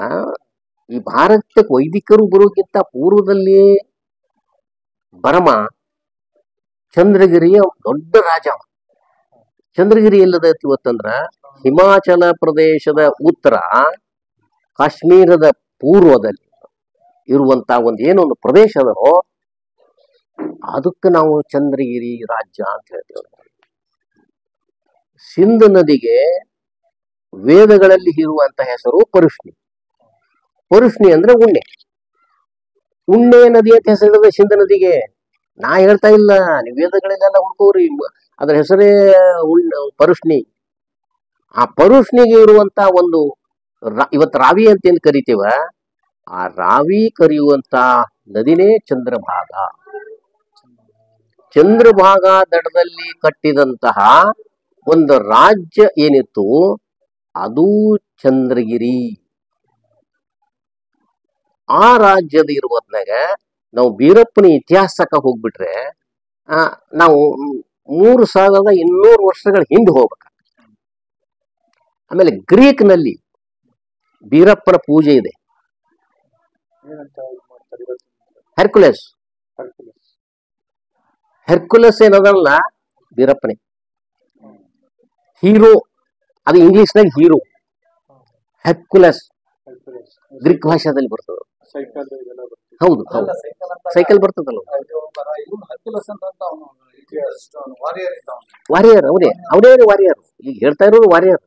ಈ ಭಾರತಕ್ಕೆ ವೈದಿಕರು ಬರೋಕ್ಕಿಂತ ಪೂರ್ವದಲ್ಲಿ ಭರಮ ಚಂದ್ರಗಿರಿಯ ದೊಡ್ಡ ರಾಜ. ಚಂದ್ರಗಿರಿ ಎಲ್ಲದ ಇವತ್ತಂದ್ರ ಹಿಮಾಚಲ ಪ್ರದೇಶದ ಉತ್ತರ, ಕಾಶ್ಮೀರದ ಪೂರ್ವದಲ್ಲಿ ಇರುವಂತ ಏನೊಂದು ಪ್ರದೇಶ ಅದೋ ಅದಕ್ಕೆ ನಾವು ಚಂದ್ರಗಿರಿ ರಾಜ್ಯ ಅಂತ ಹೇಳ್ತೇವೆ. ಸಿಂಧ್ ನದಿಗೆ ವೇದಗಳಲ್ಲಿ ಇರುವಂತ ಹೆಸರು ಪರುಷ್ಣಿ. ಪರುಷ್ಣಿ ಅಂದ್ರೆ ಉಣ್ಣೆ ನದಿ ಅಂತ ಹೆಸರಿದೆ ಸಿಂಧ್ ನದಿಗೆ. ನಾ ಹೇಳ್ತಾ ಇಲ್ಲ, ನೀವು ವೇದಗಳಲ್ಲೆಲ್ಲ ಹುಡ್ಕೋರಿ, ಅದ್ರ ಹೆಸರೇ ಪರುಷ್ಣಿ. ಆ ಪರುಷ್ಣಿಗೆ ಇರುವಂತ ಇವತ್ತು ರಾವಿ ಅಂತ ಏನ್ ಕರಿತೀವ, ಆ ರಾವಿ ಕರೆಯುವಂತ ನದಿನೇ ಚಂದ್ರಭಾಗ. ಚಂದ್ರಭಾಗ ದಡದಲ್ಲಿ ಕಟ್ಟಿದಂತಹ ಒಂದು ರಾಜ್ಯ ಏನಿತ್ತು ಅದು ಚಂದ್ರಗಿರಿ. ಆ ರಾಜ್ಯದ ಇರುವುದನಾಗ ನಾವು ಬೀರಪ್ಪನ ಇತಿಹಾಸಕ್ಕೆ ಹೋಗ್ಬಿಟ್ರೆ ನಾವು 3200 ವರ್ಷಗಳ ಹಿಂದೆ ಹೋಗ್ಬೇಕು. ಆಮೇಲೆ ಗ್ರೀಕ್ನಲ್ಲಿ ಬೀರಪ್ಪನ ಪೂಜೆ ಇದೆ. ಏನಂತ ಇದು ಮಾಡ್ತಾರೆ ಇವತ್ತು? ಹೆರ್ಕುಲೆಸ್. ಹರ್ಕ್ಯುಲಸ್. ಹೆರ್ಕುಲೆಸ್ ಏನದಲ್ಲ ಬೀರಪ್ಪನೇ. ಹೀರೋ ಅದು ಇಂಗ್ಲಿಷ್ನಾಗ ಹೀರೋ. ಹೆರ್ಕುಲೆಸ್ ಹರ್ಕ್ಯುಲಸ್. ಗ್ರೀಕ್ ಭಾಷಾದಲ್ಲಿ ಬರ್ತದೆ. ಸೈಕಲ್ ಇದೆಲ್ಲ ಬರ್ತದೆ. ಹೌದು ಹೌದು, ಸೈಕಲ್ ಬರ್ತದಲ್ಲ. ವಾರಿಯರ್ ಅವನೇ ವಾರಿಯರ್. ಈಗ ಹೇಳ್ತಾ ಇರೋದು ವಾರಿಯರ್.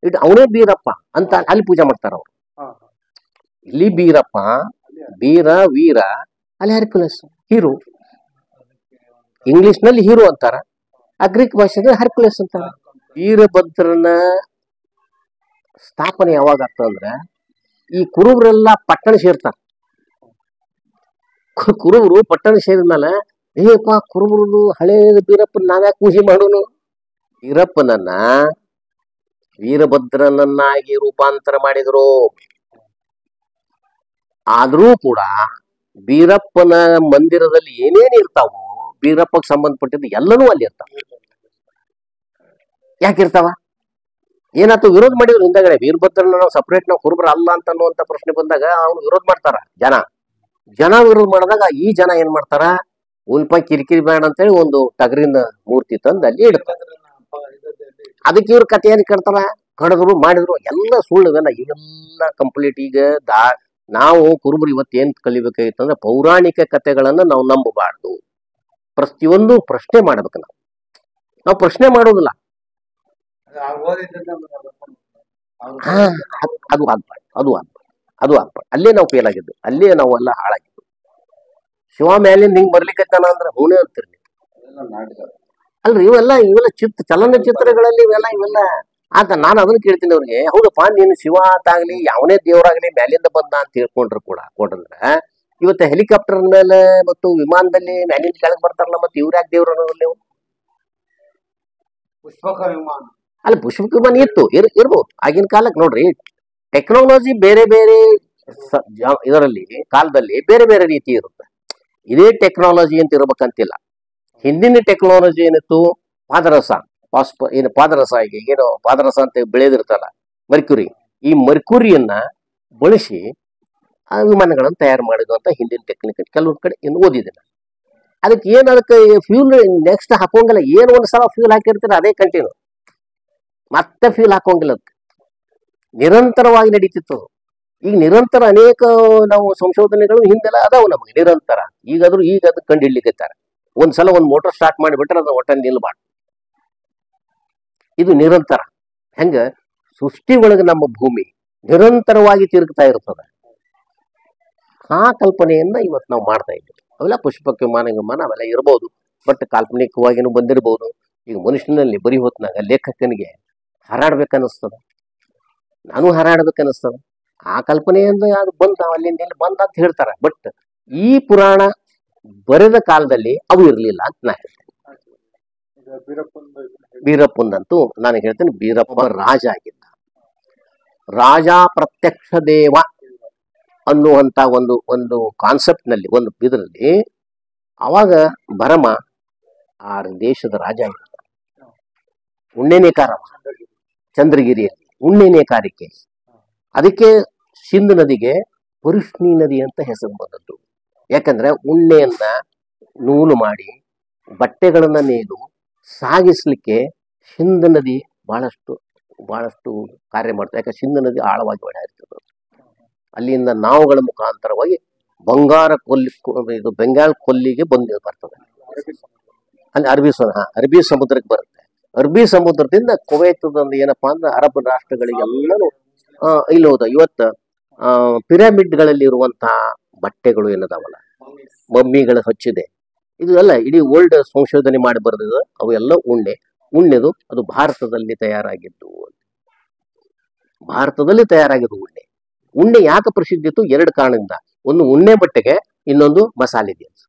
ಇದು ಅವನೇ ಬೀರಪ್ಪ ಅಂತ ಅಲ್ಲಿ ಪೂಜೆ ಮಾಡ್ತಾರ ಅವ್ರು. ಹಾ, ಇಲ್ಲಿ ಬೀರಪ್ಪ, ಬೀರ ವೀರ, ಅಲ್ಲಿ ಹರ್ಕ್ಯುಲಸ್ ಹೀರೋ. ಇಂಗ್ಲಿಷ್ ನಲ್ಲಿ ಹೀರೋ ಅಂತಾರ, ಆ ಗ್ರೀಕ್ ಭಾಷೆಯಲ್ಲಿ ಹರ್ಕ್ಯುಲಸ್ ಅಂತಾರ. ವೀರಭದ್ರನ ಸ್ಥಾಪನೆ ಯಾವಾಗ ಆಗ್ತದಂದ್ರೆ ಈ ಕುರುಬರೆಲ್ಲ ಪಟ್ಟಣ ಸೇರ್ತಾರ. ಕುರುಬರು ಪಟ್ಟಣ ಸೇರಿದ್ಮೇಲೆ ಏಪ್ಪ ಕುರುಬರದು ಹಳೇದು ಬೀರಪ್ಪನ ನಾವ್ಯಾಕೆ ಪೂಜೆ ಮಾಡೋನು? ಬೀರಪ್ಪನನ್ನ ವೀರಭದ್ರನನ್ನಾಗಿ ರೂಪಾಂತರ ಮಾಡಿದ್ರು. ಆದ್ರೂ ಕೂಡ ಬೀರಪ್ಪನ ಮಂದಿರದಲ್ಲಿ ಏನೇನು ಇರ್ತಾವೋ ಬೀರಪ್ಪಗೆ ಸಂಬಂಧಪಟ್ಟಿದ್ದು ಎಲ್ಲನೂ ಅಲ್ಲಿ ಇರ್ತಾವ. ಯಾಕಿರ್ತಾವ? ಏನಾಯ್ತು? ವಿರೋಧ ಮಾಡಿದ್ರು ಹಿಂದಗಡೆ. ವೀರಭದ್ರನ ನಾವು ಸಪ್ರೇಟ್ ನಾವು ಕುರುಬರ ಅಲ್ಲ ಅಂತ ಅನ್ನುವಂತ ಪ್ರಶ್ನೆ ಬಂದಾಗ ಅವ್ನು ವಿರೋಧ ಮಾಡ್ತಾರ. ಜನ ವಿರೋಧ ಮಾಡಿದಾಗ ಈ ಜನ ಏನ್ ಮಾಡ್ತಾರ, ಉಲ್ಪ ಕಿರಿಕಿರಿ ಬೇಡ ಅಂತೇಳಿ ಒಂದು ಟಗರಿನ ಮೂರ್ತಿ ತಂದು ಅಲ್ಲಿ ಇಡ್ತಾರೆ. ಅದಕ್ಕೆ ಇವ್ರ ಕಥೆ ಏನ್ ಕೇಳ್ತಾರ, ಕಡದ್ರು ಮಾಡಿದ್ರು ಎಲ್ಲ ಸುಳ್ಳು. ಇವೆಲ್ಲ ಕಂಪ್ಲೀಟ್. ಈಗ ನಾವು ಕುರುಬರು ಇವತ್ತು ಏನ್ ಕಲಿಬೇಕಾಗಿತ್ತು ಅಂದ್ರೆ ಪೌರಾಣಿಕ ಕಥೆಗಳನ್ನ ನಾವು ನಂಬಬಾರ್ದು. ಪ್ರತಿಯೊಂದು ಪ್ರಶ್ನೆ ಮಾಡ್ಬೇಕು. ನಾವು ಪ್ರಶ್ನೆ ಮಾಡೋದಿಲ್ಲ. ಹಾ, ಅದು ಆಗ್ಬಾರ್ದು. ಅಲ್ಲೇ ನಾವು ಫೇಲ್ ಆಗಿದ್ದು, ಅಲ್ಲೇ ನಾವು ಎಲ್ಲ ಹಾಳಾಗಿದ್ದು. ಶಿವ ಮ್ಯಾಲಿಂದ ಹಿಂಗ್ ಬರ್ಲಿಕ್ಕತ್ತಾನ ಅಂದ್ರೆ ಹೂನೇ ಅಂತಿರ್ಲಿ. ಅಲ್ರಿ ಇವೆಲ್ಲ ಚಲನಚಿತ್ರಗಳಲ್ಲಿ ಇವೆಲ್ಲ ಆತ. ನಾನು ಅದನ್ನ ಕೇಳ್ತೀನಿ ಅವ್ರಿಗೆ, ಹೌದಪ್ಪ ನೀನು ಶಿವ ಅಂತಾಗ್ಲಿ ಯಾವನೇ ದೇವರಾಗ್ಲಿ ಮ್ಯಾಲಿಂದ ಬಂದ ಅಂತ ಹೇಳ್ಕೊಂಡ್ರು ಕೂಡ ಕೊಟ್ಟಂದ್ರೆ ಇವತ್ತು ಹೆಲಿಕಾಪ್ಟರ್ ಮೇಲೆ ಮತ್ತು ವಿಮಾನದಲ್ಲಿ ಮ್ಯಾಲಿಂದ ಕೆಳಗೆ ಬರ್ತಾರಲ್ಲ, ಮತ್ತೆ ಇವ್ರ್ಯಾಕೆ ದೇವ್ರ ಅನ್ನೋದ್ರಲ್ಲಿ? ಪುಷ್ಪಕ ವಿಮಾನ ಅಲ್ಲಿ ಪುಷ್ಪಕ ವಿಮಾನ ಇರ್ಬೋದು ಆಗಿನ ಕಾಲಕ್ಕೆ. ನೋಡ್ರಿ, ಟೆಕ್ನಾಲಜಿ ಬೇರೆ ಬೇರೆ ಇದರಲ್ಲಿ ಕಾಲದಲ್ಲಿ ಬೇರೆ ಬೇರೆ ರೀತಿ ಇರುತ್ತೆ. ಇದೇ ಟೆಕ್ನಾಲಜಿ ಅಂತ ಇರ್ಬೇಕಂತಿಲ್ಲ. ಹಿಂದಿನ ಟೆಕ್ನಾಲಜಿ ಏನಿತ್ತು, ಪಾದರಸ ಪಾದರಸ ಅಂತ ಬೆಳೆದಿರ್ತಲ್ಲ, ಮರ್ಕ್ಯುರಿ. ಈ ಮರ್ಕ್ಯುರಿಯನ್ನ ಬಳಸಿ ಆ ವಿಮಾನಗಳನ್ನು ತಯಾರು ಮಾಡಿದ್ರು ಅಂತ ಹಿಂದಿನ ಟೆಕ್ನಿಕ್ ಕೆಲವೊಂದು ಕಡೆ ಇನ್ನು ಓದಿದ್ದೀನಿ. ಅದಕ್ಕೆ ಫ್ಯೂಲ್ ನೆಕ್ಸ್ಟ್ ಹಾಕೋಂಗಿಲ್ಲ. ಏನು ಒಂದ್ಸಲ ಫ್ಯೂಲ್ ಹಾಕಿರ್ತೀರ ಅದೇ ಕಂಟಿನ್ಯೂ, ಮತ್ತೆ ಫ್ಯೂಲ್ ಹಾಕೋಂಗಿಲ್ಲ. ನಿರಂತರವಾಗಿ ನಡೀತಿತ್ತು. ಈಗ ನಿರಂತರ ಅನೇಕ ನಾವು ಸಂಶೋಧನೆಗಳು ಹಿಂದೆಲ್ಲ ಅದಾವು ನಮಗೆ ನಿರಂತರ. ಈಗ ಅದು ಕಂಡು ಹಿಡ್ಲಿಕ್ಕತ್ತಾರೆ. ಒಂದ್ಸಲ ಒಂದು ಮೋಟರ್ ಸ್ಟಾರ್ಟ್ ಮಾಡಿಬಿಟ್ರೆ ಅದು ಒಟ್ಟ ನಿಲ್ಬಾರ್ದು. ಇದು ನಿರಂತರ. ಹೆಂಗ ಸೃಷ್ಟಿ ಒಳಗೆ ನಮ್ಮ ಭೂಮಿ ನಿರಂತರವಾಗಿ ತಿರುಗ್ತಾ ಇರ್ತದೆ. ಆ ಕಲ್ಪನೆಯನ್ನ ಇವತ್ತು ನಾವು ಮಾಡ್ತಾ ಇದ್ದೀವಿ. ಅವೆಲ್ಲ ಪುಷ್ಪಕ ವಿಮಾನ ಅವೆಲ್ಲ ಇರ್ಬೋದು, ಬಟ್ ಕಾಲ್ಪನಿಕವಾಗಿನೂ ಬಂದಿರ್ಬೋದು. ಈಗ ಮನುಷ್ಯನಲ್ಲಿ ಬರೀ ಹೊತ್ನಾಗ ಲೇಖಕನಿಗೆ ಹಾರಾಡ್ಬೇಕನ್ನಿಸ್ತದ, ನಾನು ಹಾರಾಡ್ಬೇಕನ್ನಿಸ್ತದ. ಆ ಕಲ್ಪನೆಯಿಂದ ಅದು ಬಂತ, ಅಲ್ಲಿಂದ ಇಲ್ಲಿ ಬಂತ ಅಂತ ಹೇಳ್ತಾರೆ. ಬಟ್ ಈ ಪುರಾಣ ಬರೆದ ಕಾಲದಲ್ಲಿ ಅವು ಇರಲಿಲ್ಲ ಅಂತ ನಾ ಹೇಳ್ತೇನೆ. ಬೀರಪ್ಪಂದಂತೂ ನಾನು ಹೇಳ್ತೇನೆ, ಬೀರಪ್ಪ ರಾಜ ಆಗಿದ್ದ. ರಾಜ ಪ್ರತ್ಯಕ್ಷ ದೇವ ಅನ್ನುವಂತ ಒಂದು ಕಾನ್ಸೆಪ್ಟ್ ನಲ್ಲಿ, ಒಂದು ಇದರಲ್ಲಿ ಅವಾಗ ಭರಮ ಆ ದೇಶದ ರಾಜ ಆಗಿದ್ದ. ಉಣ್ಣೆನೇಕಾರ ಚಂದ್ರಗಿರಿಯಲ್ಲಿ ಉಣ್ಣೆನೇಕಾರಿಕೆ. ಅದಕ್ಕೆ ಸಿಂಧು ನದಿಗೆ ಪರುಷ್ಣಿ ನದಿ ಅಂತ ಹೆಸರು ಬಂದದ್ದು. ಯಾಕಂದ್ರೆ ಉಣ್ಣೆಯನ್ನ ನೂಲು ಮಾಡಿ ಬಟ್ಟೆಗಳನ್ನ ನೇಯ್ದು ಸಾಗಿಸ್ಲಿಕ್ಕೆ ಸಿಂಧು ನದಿ ಬಹಳಷ್ಟು ಕಾರ್ಯ ಮಾಡ್ತಾರೆ. ಯಾಕಂದ್ರೆ ಸಿಂಧು ನದಿ ಆಳವಾಗಿ ಒಡೆಯಿರ್ತದೆ. ಅಲ್ಲಿಂದ ನಾವುಗಳ ಮುಖಾಂತರವಾಗಿ ಬೆಂಗಾಲ್ ಕೊಲ್ಲಿಗೆ ಬರ್ತದೆ. ಅಲ್ಲಿ ಅರಬ್ಬಿ ಸಮುದ್ರಕ್ಕೆ ಬರುತ್ತೆ. ಅರಬ್ಬಿ ಸಮುದ್ರದಿಂದ ಕುವೈತ್ ಏನಪ್ಪಾ ಅಂದ್ರೆ ಅರಬ್ ರಾಷ್ಟ್ರಗಳಿಗೆಲ್ಲನೂ ಇಲ್ಲಿ ಹೋದ. ಇವತ್ತು ಪಿರಮಿಡ್ಗಳಲ್ಲಿ ಇರುವಂತಹ ಬಟ್ಟೆಗಳು ಏನದಾವಲ್ಲ, ಮಮ್ಮಿಗಳ ಹಚ್ಚಿದೆ, ಇದು ಎಲ್ಲ ಇಡೀ ವರ್ಲ್ಡ್ ಸಂಶೋಧನೆ ಮಾಡಿ ಬರೆದಿದೆ. ಅವು ಎಲ್ಲ ಉಣ್ಣೆದು ಅದು ಭಾರತದಲ್ಲಿ ತಯಾರಾಗಿದ್ದು. ಉಣ್ಣೆ ಯಾಕೆ ಪ್ರಸಿದ್ಧಿ ಇತ್ತು? 2 ಕಾರಣದಿಂದ. ಒಂದು ಉಣ್ಣೆ ಬಟ್ಟೆಗೆ, ಇನ್ನೊಂದು ಮಸಾಲೆ ದಿನಸು.